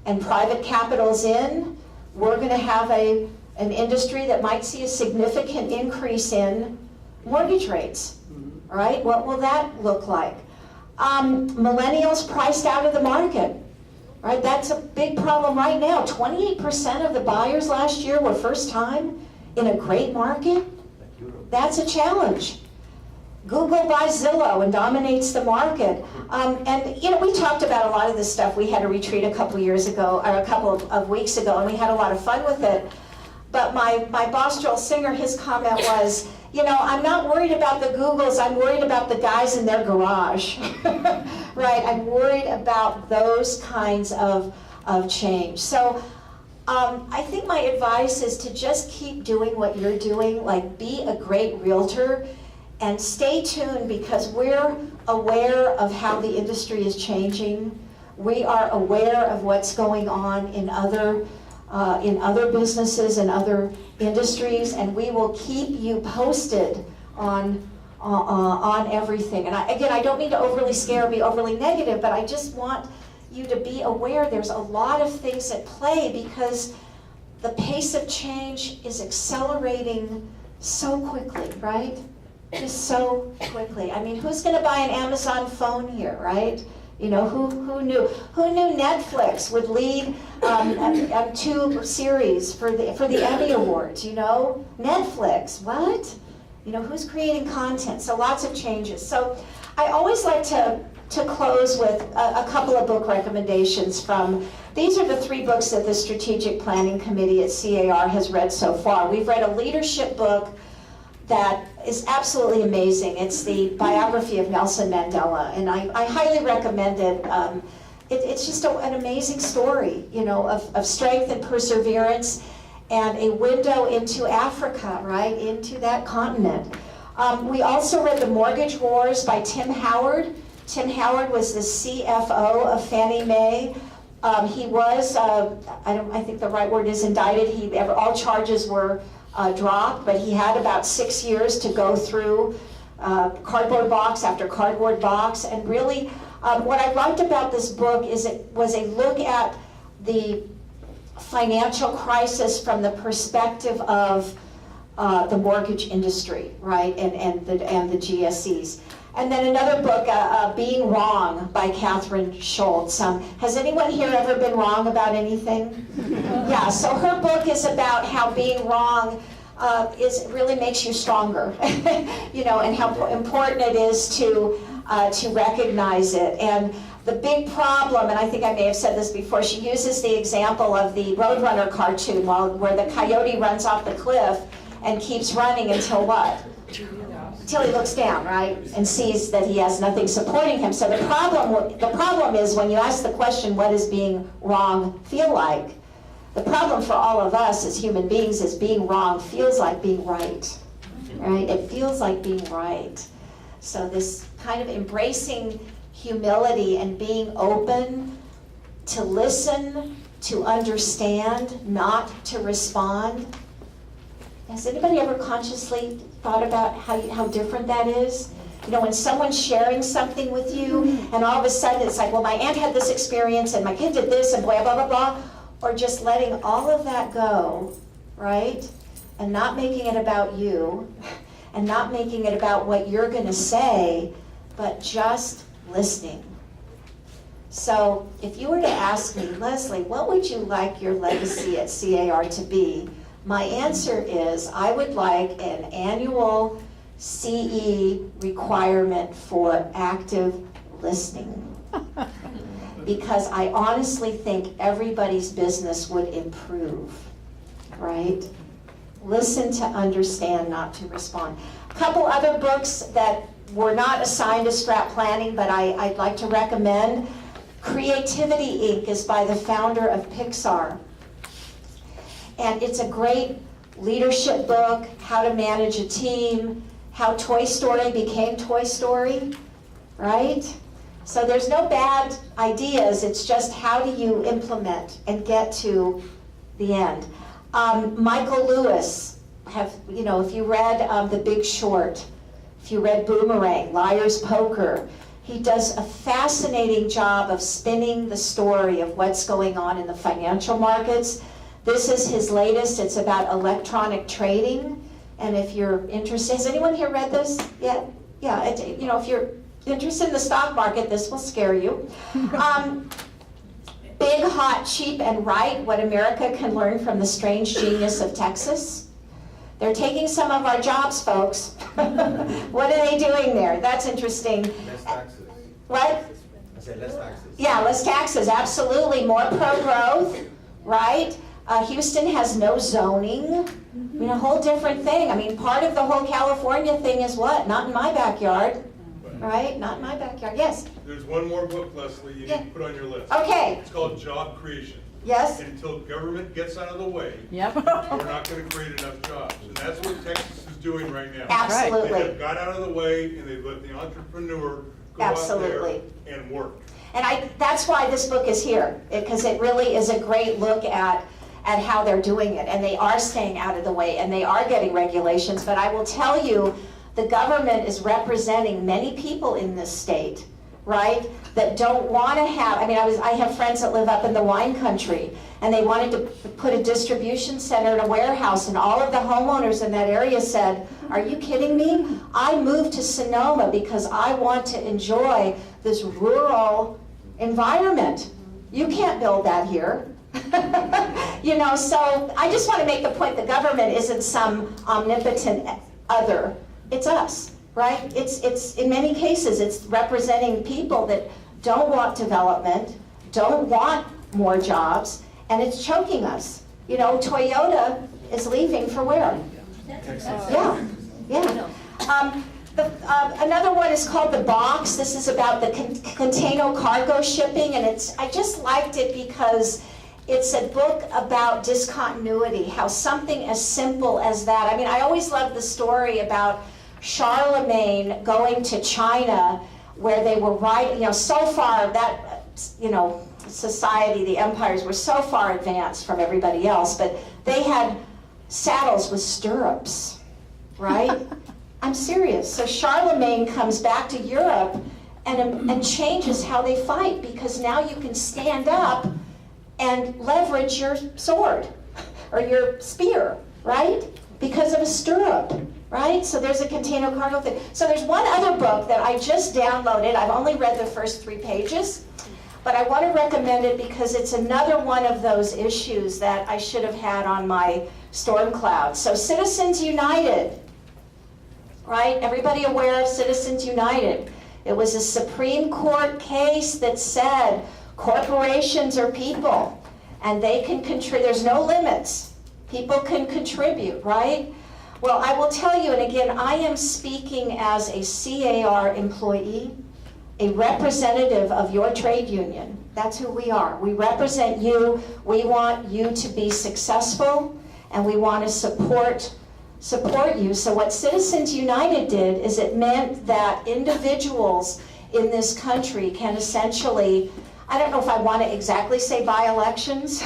and private capital's in, we're going to have an industry that might see a significant increase in mortgage rates, right? What will that look like? Millennials priced out of the market, right? That's a big problem right now. 28% of the buyers last year were first time in a great market. That's a challenge. Google buys Zillow and dominates the market. And we talked about a lot of this stuff. We had a retreat a couple years ago, or a couple of weeks ago, and we had a lot of fun with it. But my boss, Joel Singer, his comment was, you know, I'm not worried about the Googles, I'm worried about the guys in their garage, right? I'm worried about those kinds of change. So I think my advice is to just keep doing what you're doing, like be a great realtor, and stay tuned because we're aware of how the industry is changing. We are aware of what's going on in other businesses and other industries, and we will keep you posted on everything. And I don't mean to overly scare or be overly negative, but I just want you to be aware there's a lot of things at play because the pace of change is accelerating so quickly, right? Just so quickly. I mean, who's going to buy an Amazon phone here, right? You know, who knew Netflix would lead 2 series for the Emmy Awards, you know? Netflix, what? You know, who's creating content? So lots of changes. So I always like to close with a couple of book recommendations from, these are the 3 books that the Strategic Planning Committee at C.A.R. has read so far. We've read a leadership book that is absolutely amazing. It's the biography of Nelson Mandela, and I highly recommend it. It's just an amazing story, you know, of strength and perseverance, and a window into Africa, right, into that continent. We also read The Mortgage Wars by Tim Howard. Tim Howard was the CFO of Fannie Mae. He was, I think the right word is indicted. All charges were dropped, but he had about 6 years to go through cardboard box after cardboard box. And really, what I liked about this book is it was a look at the financial crisis from the perspective of the mortgage industry, right, and the GSEs. And then another book, Being Wrong by Catherine Schultz. Has anyone here ever been wrong about anything? Yeah, so her book is about how being wrong really makes you stronger, you know, and how important it is to recognize it. And the big problem, and I think I may have said this before, she uses the example of the Roadrunner cartoon where the coyote runs off the cliff and keeps running until what? Until he looks down, right, and sees that he has nothing supporting him. So the problem is when you ask the question, what does being wrong feel like? The problem for all of us as human beings is being wrong feels like being right, right? It feels like being right. So this kind of embracing humility and being open to listen, to understand, not to respond. Has anybody ever consciously thought about how different that is? You know, when someone's sharing something with you, and all of a sudden it's like, well, my aunt had this experience, and my kid did this, and blah, blah, blah, blah. Or just letting all of that go, right? And not making it about you, and not making it about what you're going to say, but just listening. So if you were to ask me, Leslie, what would you like your legacy at C.A.R. to be? My answer is I would like an annual CE requirement for active listening. Because I honestly think everybody's business would improve, right? Listen to understand, not to respond. A couple other books that were not assigned to strat planning, but I'd like to recommend. Creativity Inc. is by the founder of Pixar. And it's a great leadership book, how to manage a team, how Toy Story became Toy Story, right? So there's no bad ideas, it's just how do you implement and get to the end. Michael Lewis, if you read The Big Short, if you read Boomerang, Liar's Poker, he does a fascinating job of spinning the story of what's going on in the financial markets. This is his latest. It's about electronic trading. And if you're interested, has anyone here read this yet? Yeah, if you're interested in the stock market, this will scare you. Big, Hot, Cheap, and Right, What America Can Learn from the Strange Genius of Texas. They're taking some of our jobs, folks. What are they doing there? That's interesting. Less taxes. What? I said less taxes. Yeah, less taxes, absolutely. More pro-growth, right? Houston has no zoning. I mean, a whole different thing. I mean, part of the whole California thing is what? Not in my backyard, right? Not in my backyard. Yes? There's one more book, Leslie, you need to put on your list. Okay. It's called Job Creation. Yes? Until government gets out of the way, Yep. we're not gonna create enough jobs. And that's what Texas is doing right now. Absolutely. They have got out of the way and they've let the entrepreneur go out Absolutely. there and work. And that's why this book is here, because it really is a great look at how they're doing it. And they are staying out of the way, and they are getting regulations. But I will tell you, the government is representing many people in this state, right, that don't want to have, I mean, I have friends that live up in the wine country, and they wanted to put a distribution center in a warehouse, and all of the homeowners in that area said, are you kidding me? I moved to Sonoma because I want to enjoy this rural environment. You can't build that here. You know, so I just want to make the point, the government isn't some omnipotent other. It's us, right? It's in many cases, it's representing people that don't want development, don't want more jobs, and it's choking us. You know, Toyota is leaving for where? Yeah. Another one is called The Box. This is about the container cargo shipping, and I just liked it because it's a book about discontinuity, how something as simple as that. I mean, I always loved the story about Charlemagne going to China, where they were so far that, society, the empires were so far advanced from everybody else, but they had saddles with stirrups, right? I'm serious. So Charlemagne comes back to Europe and changes how they fight, because now you can stand up and leverage your sword or your spear, right? Because of a stirrup, right? So there's a container cargo thing. So there's one other book that I just downloaded. I've only read the first 3 pages, but I want to recommend it because it's another one of those issues that I should have had on my storm cloud. So Citizens United, right? Everybody aware of Citizens United? It was a Supreme Court case that said corporations are people, and they can contribute. There's no limits. People can contribute, right? Well, I will tell you, and again, I am speaking as a C.A.R. employee, a representative of your trade union. That's who we are. We represent you. We want you to be successful, and we want to support you. So what Citizens United did is it meant that individuals in this country can essentially, I don't know if I want to exactly say buy elections,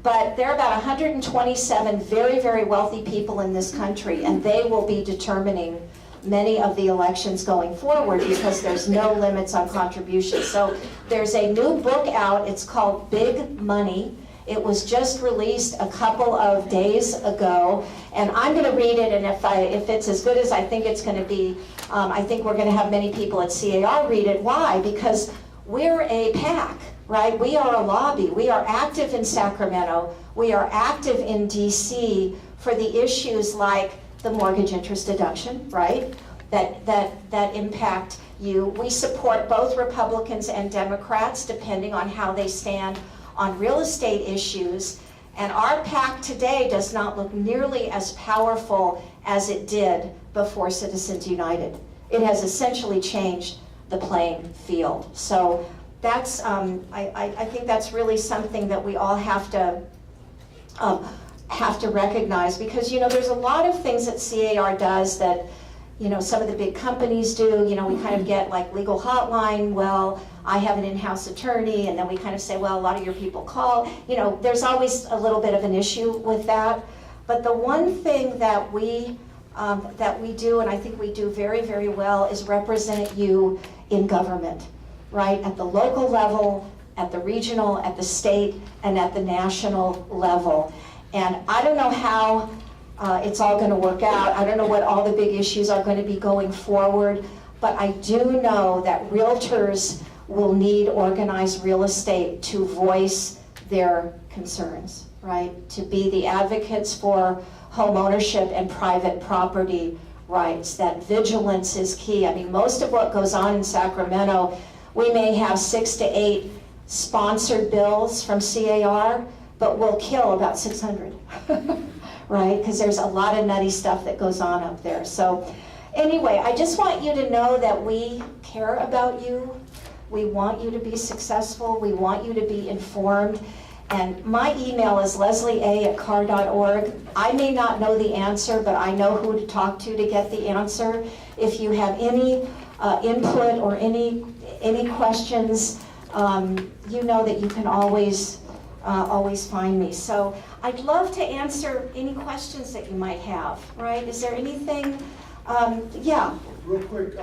but there are about 127 very, very wealthy people in this country, and they will be determining many of the elections going forward because there's no limits on contributions. So there's a new book out. It's called Big Money. It was just released a couple of days ago, and I'm going to read it, and if it's as good as I think it's going to be, I think we're going to have many people at C.A.R. read it. Why? Because we're a PAC, right? We are a lobby. We are active in Sacramento. We are active in D.C. for the issues like the mortgage interest deduction, right? That impact you. We support both Republicans and Democrats depending on how they stand on real estate issues. And our PAC today does not look nearly as powerful as it did before Citizens United. It has essentially changed the playing field. So that's, I think that's really something that we all have to recognize, because there's a lot of things that C.A.R. does that some of the big companies do. We kind of get like legal hotline. Well, I have an in-house attorney, and then we kind of say, well, a lot of your people call. There's always a little bit of an issue with that. But the one thing that we do, and I think we do very, very well, is represent you in government, right? At the local level, at the regional, at the state, and at the national level. And I don't know how it's all going to work out. I don't know what all the big issues are going to be going forward, but I do know that realtors will need organized real estate to voice their concerns, right? To be the advocates for home ownership and private property rights. That vigilance is key. I mean, most of what goes on in Sacramento, we may have 6 to 8 sponsored bills from C.A.R., but will kill about 600, right? Because there's a lot of nutty stuff that goes on up there. So anyway, I just want you to know that we care about you. We want you to be successful. We want you to be informed. And my email is leslie.a@car.org. I may not know the answer, but I know who to talk to get the answer. If you have any input or any questions, you know that you can always find me. So I'd love to answer any questions that you might have, right? Is there anything, yeah. Real quick,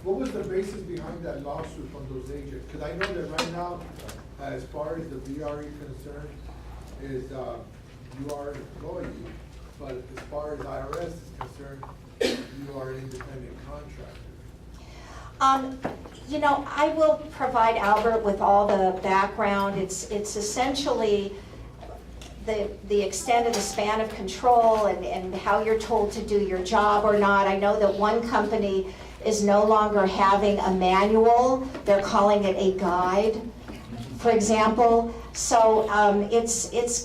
what was the basis behind that lawsuit from those agents? Because I know that right now, as far as the VRE concerned, is you are an employee, but as far as IRS is concerned, you are an independent contractor. You know, I will provide Albert with all the background. It's essentially the extent of the span of control and how you're told to do your job or not. I know that one company is no longer having a manual. They're calling it a guide, for example. So it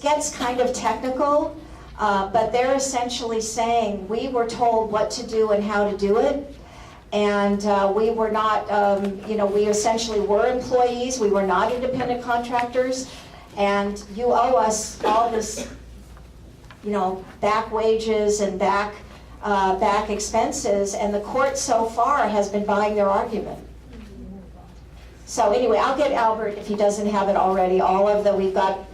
gets kind of technical, but they're essentially saying, we were told what to do and how to do it. And we were not, we essentially were employees. We were not independent contractors. And you owe us all this, back wages and back expenses. And the court so far has been buying their argument. So anyway, I'll get Albert, if he doesn't have it already, we've got,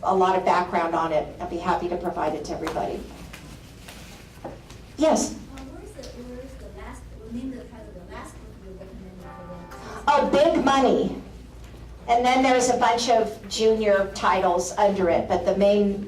a lot of background on it. I'll be happy to provide it to everybody. Yes? Oh, Big Money. And then there's a bunch of junior titles under it, but the main,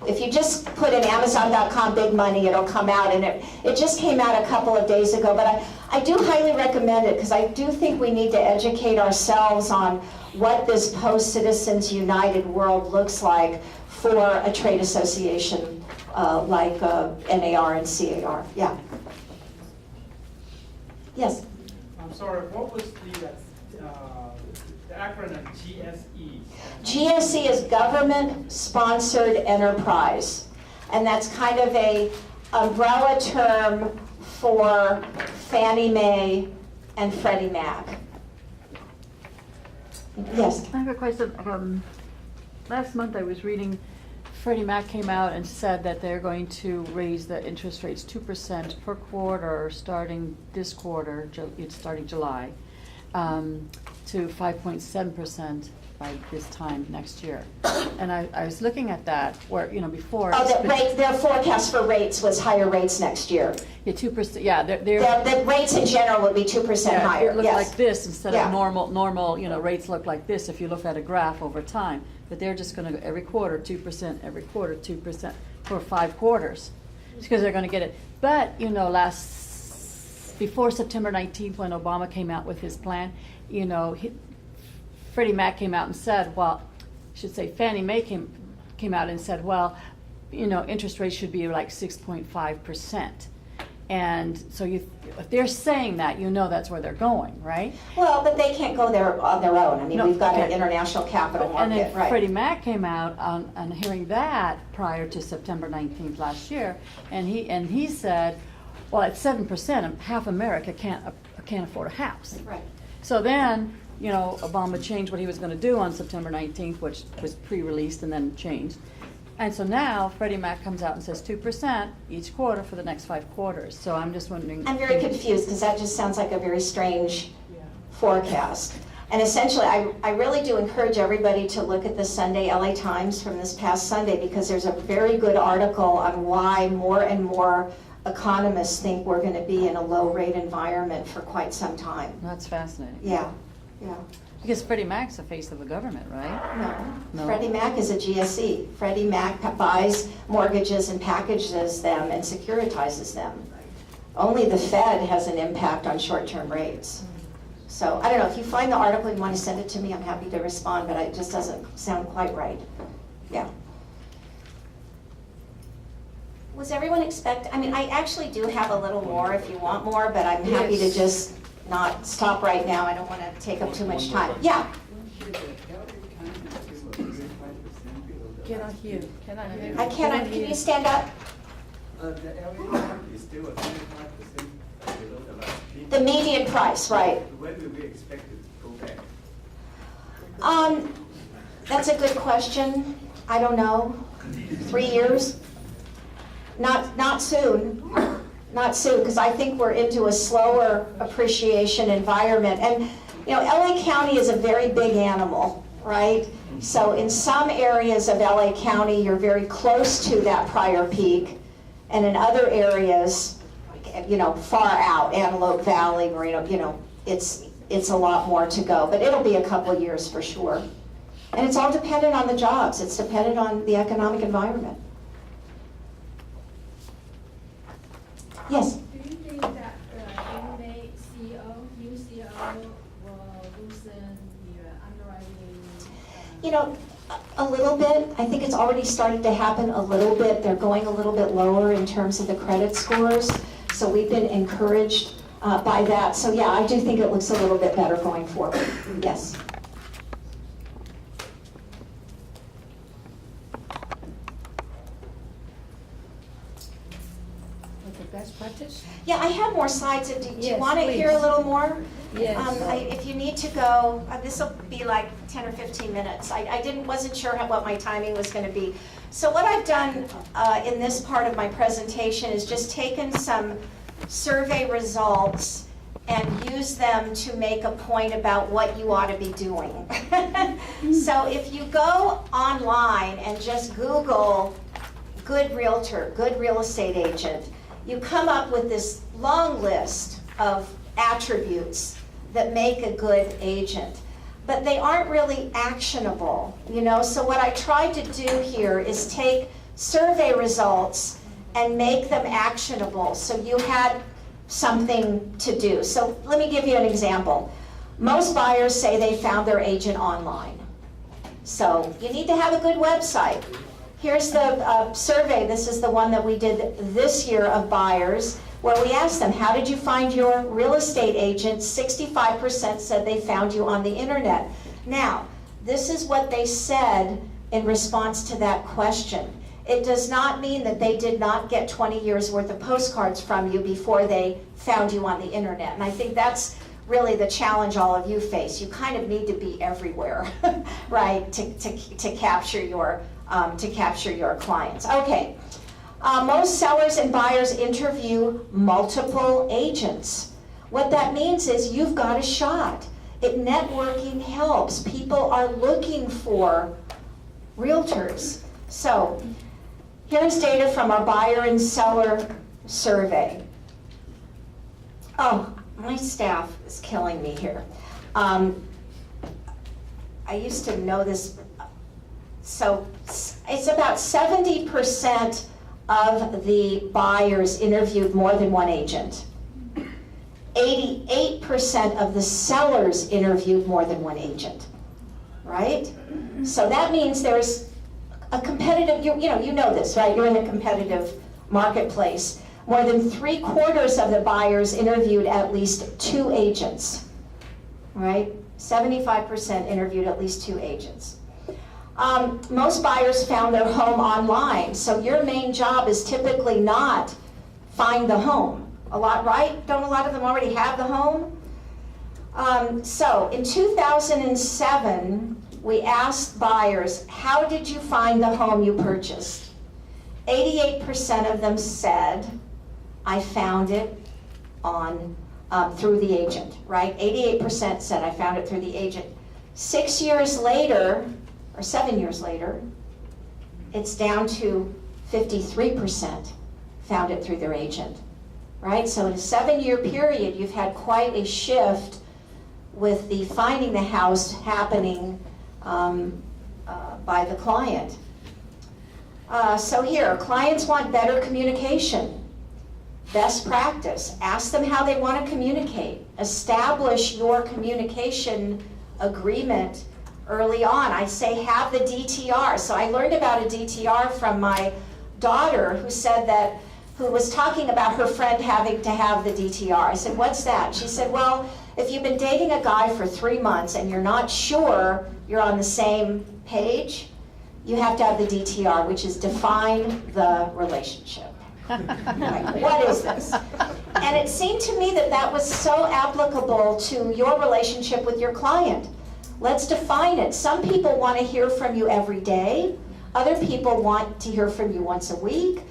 if you just put in Amazon.com Big Money, it'll come out, and it just came out a couple of days ago, but I do highly recommend it, because I do think we need to educate ourselves on what this post-Citizens United world looks like for a trade association like NAR and C.A.R. Yeah. Yes? I'm sorry, what was the acronym GSE? GSE is Government Sponsored Enterprise, and that's kind of a umbrella term for Fannie Mae and Freddie Mac. Yes? I have a question. Last month I was reading, Freddie Mac came out and said that they're going to raise the interest rates 2% per quarter starting this quarter, it's starting July, to 5.7% by this time next year. And I was looking at that where, before. Oh, their forecast for rates was higher rates next year. Yeah, 2%, yeah. The rates in general would be 2% higher, it looked yes. like this instead Yeah. of normal, rates look like this if you look at a graph over time. But they're just going to go every quarter 2%, every quarter 2% for 5 quarters, because they're going to get it. But before September 19th, when Obama came out with his plan, Freddie Mac came out and said, Fannie Mae came out and said, interest rates should be like 6.5%. And so if they're saying that, that's where they're going, right? Well, but they can't go there on their own. I mean, No, we've got an okay. international capital market, And then right? Freddie Mac came out on hearing that prior to September 19th last year, and he said, well, at 7%, half America can't afford a house. Right. So then, Obama changed what he was going to do on September 19th, which was pre-released and then changed. And so now Freddie Mac comes out and says 2% each quarter for the next 5 quarters. So I'm just wondering. I'm very confused, because that just sounds like a very strange forecast. And essentially, I really do encourage everybody to look at the Sunday LA Times from this past Sunday, because there's a very good article on why more and more economists think we're going to be in a low-rate environment for quite some time. That's fascinating. Yeah. Because Freddie Mac's the face of the government, right? No. Freddie Mac is a GSE. Freddie Mac buys mortgages and packages them and securitizes them. Only the Fed has an impact on short-term rates. So I don't know, if you find the article and want to send it to me, I'm happy to respond, but it just doesn't sound quite right. Yeah. Was everyone I actually do have a little more if you want more, but I'm happy to just not stop right now. I don't want to take up too much time. Yeah? When should the Calgary County cannot hear. Cannot hear. I cannot, can you stand up? The area is still at 25% below the last peak. The median price, right. When do we expect it to go back? That's a good question. I don't know. 3 years? Not soon. Not soon, because I think we're into a slower appreciation environment. And, LA County is a very big animal, right? So in some areas of LA County, you're very close to that prior peak. And in other areas, far out, Antelope Valley, Marino, it's a lot more to go. But it'll be a couple of years for sure. And it's all dependent on the jobs. It's dependent on the economic environment. Yes? Do you think that new CEO will loosen the underwriting? A little bit. I think it's already started to happen a little bit. They're going a little bit lower in terms of the credit scores. So we've been encouraged by that. So yeah, I do think it looks a little bit better going forward. Yes. Like the best practice? Yeah, I have more slides. Do you Yes, want to hear a please. little more? Yes. If you need to go, this will be like 10 or 15 minutes. I wasn't sure what my timing was going to be. So what I've done in this part of my presentation is just taken some survey results and use them to make a point about what you ought to be doing. So if you go online and just Google good realtor, good real estate agent, you come up with this long list of attributes that make a good agent. But they aren't really actionable, So what I tried to do here is take survey results and make them actionable so you had something to do. So let me give you an example. Most buyers say they found their agent online. So you need to have a good website. Here's the survey. This is the one that we did this year of buyers, where we asked them, how did you find your real estate agent? 65% said they found you on the internet. Now, this is what they said in response to that question. It does not mean that they did not get 20 years worth of postcards from you before they found you on the internet. And I think that's really the challenge all of you face. You kind of need to be everywhere, right, to capture your clients. Okay. Most sellers and buyers interview multiple agents. What that means is you've got a shot. Networking helps. People are looking for realtors. So here's data from our buyer and seller survey. Oh, my staff is killing me here. I used to know this. So it's about 70% of the buyers interviewed more than one agent. 88% of the sellers interviewed more than one agent, right? So that means there's a competitive, you know this, right? You're in a competitive marketplace. More than 3/4 of the buyers interviewed at least 2 agents, right? 75% interviewed at least 2 agents. Most buyers found their home online, so your main job is typically not find the home. Right? Don't a lot of them already have the home? So in 2007, we asked buyers, how did you find the home you purchased? 88% of them said, I found it on through the agent, right? 88% said, I found it through the agent. 6 years later, or 7 years later, it's down to 53% found it through their agent, right? So in a 7-year period, you've had quite a shift with the finding the house happening by the client. So here, clients want better communication. Best practice, ask them how they want to communicate. Establish your communication agreement early on. I say have the DTR. So I learned about a DTR from my daughter who was talking about her friend having to have the DTR. I said, what's that? She said, well, if you've been dating a guy for 3 months and you're not sure you're on the same page, you have to have the DTR, which is define the relationship. Like, what is this? And it seemed to me that that was so applicable to your relationship with your client. Let's define it. Some people want to hear from you every day. Other people want to hear from you once a week.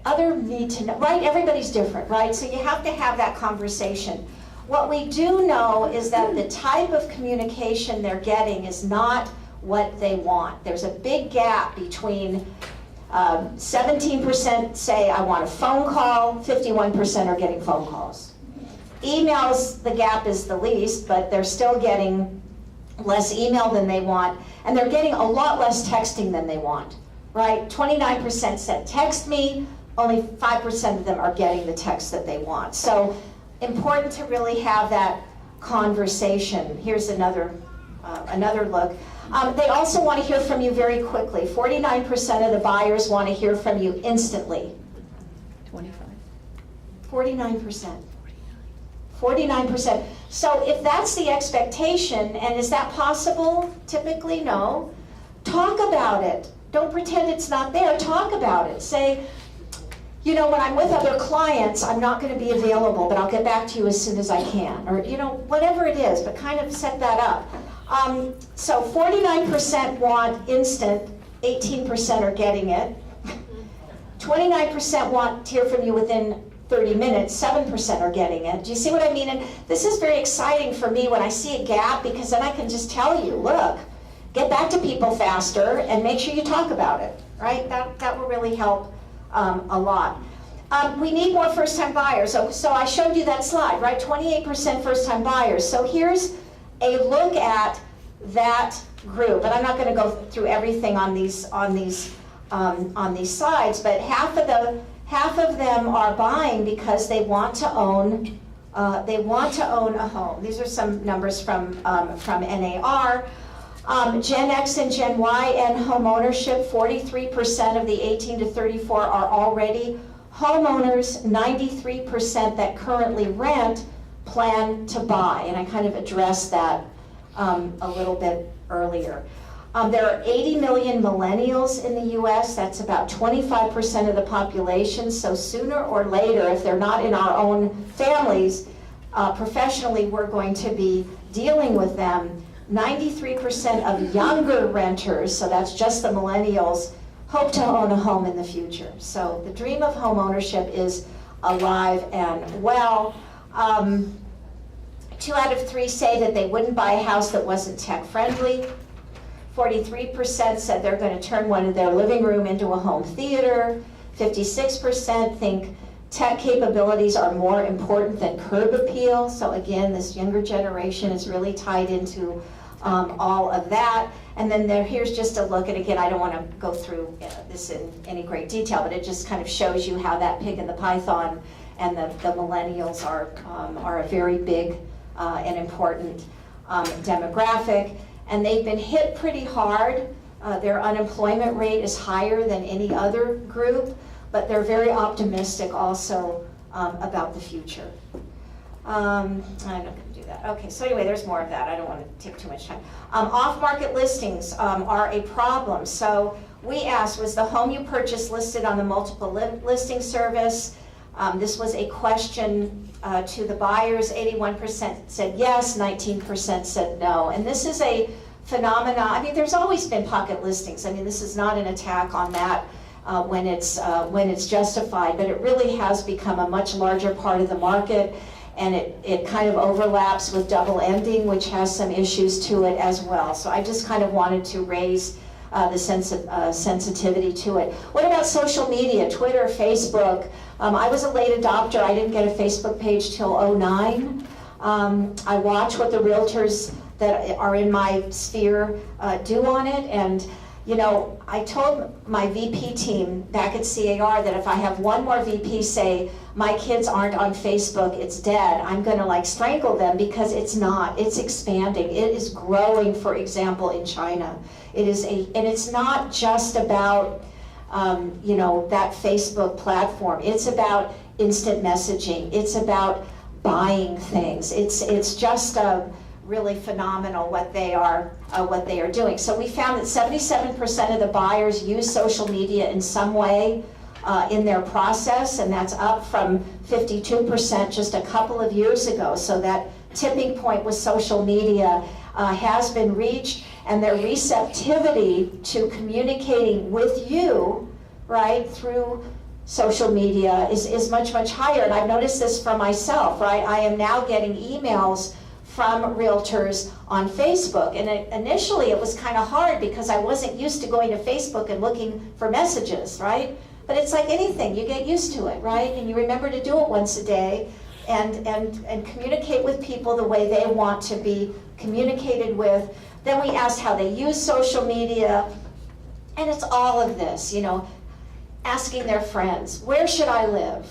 Other need to know, right? Everybody's different, right? So you have to have that conversation. What we do know is that the type of communication they're getting is not what they want. There's a big gap between 17% say I want a phone call, 51% are getting phone calls. Emails, the gap is the least, but they're still getting less email than they want, and they're getting a lot less texting than they want, right? 29% said text me, only 5% of them are getting the text that they want. So important to really have that conversation. Here's another look. They also want to hear from you very quickly. 49% of the buyers want to hear from you instantly. 25. 49%. 49%. So if that's the expectation, and is that possible? Typically, no. Talk about it. Don't pretend it's not there. Talk about it. Say, you know, when I'm with other clients, I'm not going to be available, but I'll get back to you as soon as I can. Or, you know, whatever it is, but kind of set that up. So 49% want instant, 18% are getting it. 29% want to hear from you within 30 minutes, 7% are getting it. Do you see what I mean? And this is very exciting for me when I see a gap, because then I can just tell you, look, get back to people faster and make sure you talk about it, right? That will really help a lot. We need more first-time buyers. So I showed you that slide, right? 28% first-time buyers. So here's a look at that group, and I'm not going to go through everything on these slides, but half of them are buying because they want to own a home. These are some numbers from NAR. Gen X and Gen Y and home ownership, 43% of the 18 to 34 are already homeowners. 93% that currently rent plan to buy, and I kind of addressed that a little bit earlier. There are 80 million millennials in the US. That's about 25% of the population. So sooner or later, if they're not in our own families, professionally, we're going to be dealing with them. 93% of younger renters, so that's just the millennials, hope to own a home in the future. So the dream of home ownership is alive and well. 2 out of 3 say that they wouldn't buy a house that wasn't tech friendly. 43% said they're going to turn one of their living room into a home theater. 56% think tech capabilities are more important than curb appeal. So again, this younger generation is really tied into all of that. And then here's just a look, and again, I don't want to go through this in any great detail, but it just kind of shows you how that pig and the python and the millennials are a very big and important demographic. And they've been hit pretty hard. Their unemployment rate is higher than any other group, but they're very optimistic also about the future. I'm not going to do that. Okay, so anyway, there's more of that. I don't want to take too much time. Off-market listings are a problem. So we asked, was the home you purchased listed on the multiple listing service? This was a question to the buyers. 81% said yes, 19% said no. And this is a phenomenon. I mean, there's always been pocket listings. I mean, this is not an attack on that when it's justified, but it really has become a much larger part of the market, and it kind of overlaps with double ending, which has some issues to it as well. So I just kind of wanted to raise the sensitivity to it. What about social media, Twitter, Facebook? I was a late adopter. I didn't get a Facebook page till '09. I watch what the realtors that are in my sphere do on it, and you know, I told my VP team back at C.A.R. that if I have one more VP say, my kids aren't on Facebook, it's dead, I'm gonna like strangle them, because it's not, it's expanding. It is growing, for example, in China. And it's not just about, you know, that Facebook platform. It's about instant messaging. It's about buying things. It's just really phenomenal what they are doing. So we found that 77% of the buyers use social media in some way in their process, and that's up from 52% just a couple of years ago. So that tipping point with social media has been reached, and their receptivity to communicating with you, right, through social media is much, much higher. And I've noticed this for myself, right? I am now getting emails from realtors on Facebook. And initially it was kind of hard because I wasn't used to going to Facebook and looking for messages, right? But it's like anything, you get used to it, right? And you remember to do it once a day and communicate with people the way they want to be communicated with. Then we asked how they use social media, and it's all of this, you know, asking their friends, where should I live?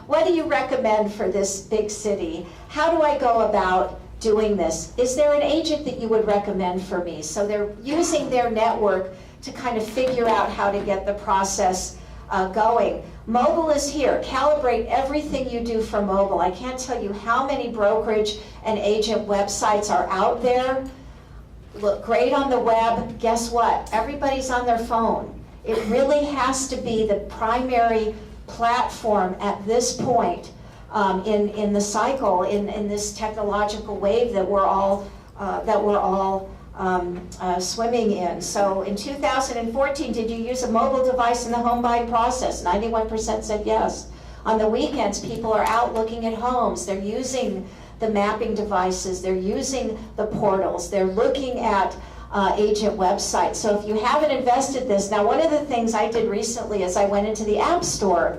What do you recommend for this big city? How do I go about doing this? Is there an agent that you would recommend for me? So they're using their network to kind of figure out how to get the process going. Mobile is here. Calibrate everything you do for mobile. I can't tell you how many brokerage and agent websites are out there. Look great on the web. Guess what? Everybody's on their phone. It really has to be the primary platform at this point in the cycle, in this technological wave that we're all swimming in. So in 2014, did you use a mobile device in the home buying process? 91% said yes. On the weekends, people are out looking at homes. They're using the mapping devices. They're using the portals. They're looking at agent websites. So if you haven't invested this, now one of the things I did recently is I went into the App Store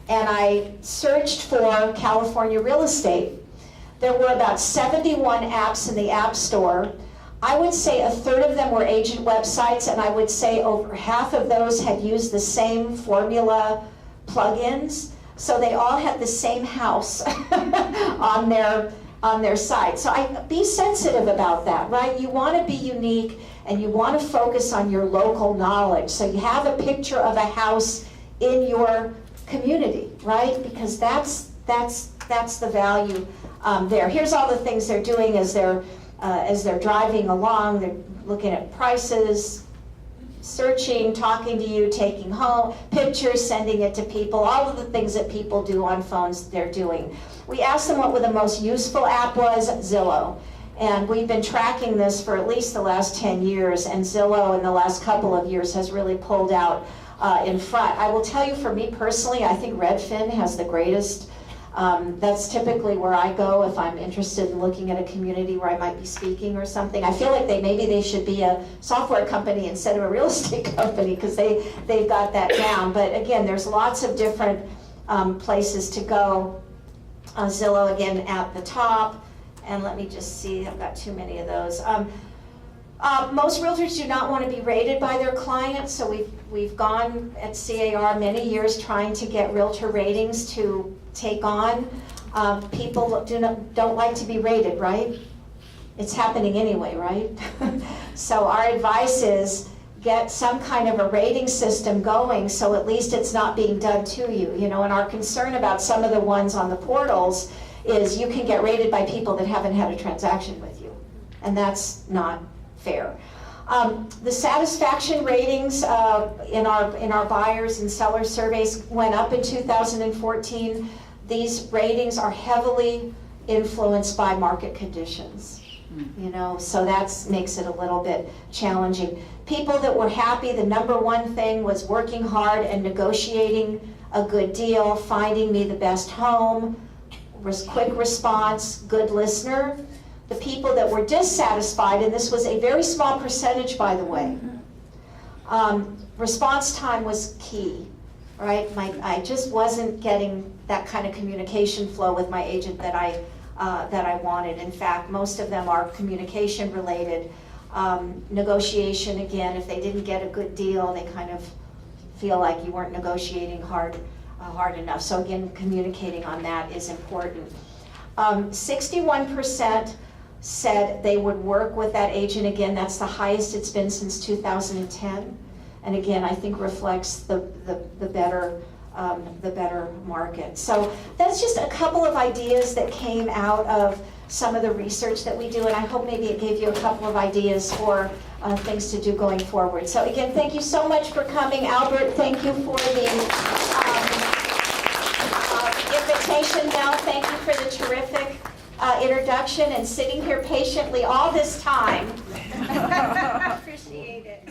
and I searched for California real estate. There were about 71 apps in the App Store. I would say a third of them were agent websites, and I would say over half of those had used the same formula plugins. So they all had the same house on their site. So be sensitive about that, right? You want to be unique and you want to focus on your local knowledge. So you have a picture of a house in your community, right? Because that's the value there. Here's all the things they're doing as they're driving along. They're looking at prices, searching, talking to you, taking home pictures, sending it to people, all of the things that people do on phones they're doing. We asked them what the most useful app was. Zillow. And we've been tracking this for at least the last 10 years, and Zillow in the last couple of years has really pulled out in front. I will tell you, for me personally, I think Redfin has the greatest. That's typically where I go if I'm interested in looking at a community where I might be speaking or something. I feel like maybe they should be a software company instead of a real estate company because they've got that down. But again, there's lots of different places to go. Zillow again at the top. And let me just see, I've got too many of those. Most realtors do not want to be rated by their clients, so we've gone at C.A.R. many years trying to get realtor ratings to take on. People don't like to be rated, right? It's happening anyway, right? So our advice is get some kind of a rating system going so at least it's not being done to you. You know, and our concern about some of the ones on the portals is you can get rated by people that haven't had a transaction with you, and that's not fair. The satisfaction ratings in our buyers and seller surveys went up in 2014. These ratings are heavily influenced by market conditions, you know, so that makes it a little bit challenging. People that were happy, the number one thing was working hard and negotiating a good deal, finding me the best home, quick response, good listener. The people that were dissatisfied, and this was a very small percentage, by the way, response time was key, right? I just wasn't getting that kind of communication flow with my agent that I wanted. In fact, most of them are communication related. Negotiation, again, if they didn't get a good deal, they kind of feel like you weren't negotiating hard enough. So again, communicating on that is important. 61% said they would work with that agent. Again, that's the highest it's been since 2010. And again, I think reflects the better market. So that's just a couple of ideas that came out of some of the research that we do, and I hope maybe it gave you a couple of ideas for things to do going forward. So again, thank you so much for coming. Albert, thank you for the invitation. Mel, thank you for the terrific introduction and sitting here patiently all this time. Appreciate it.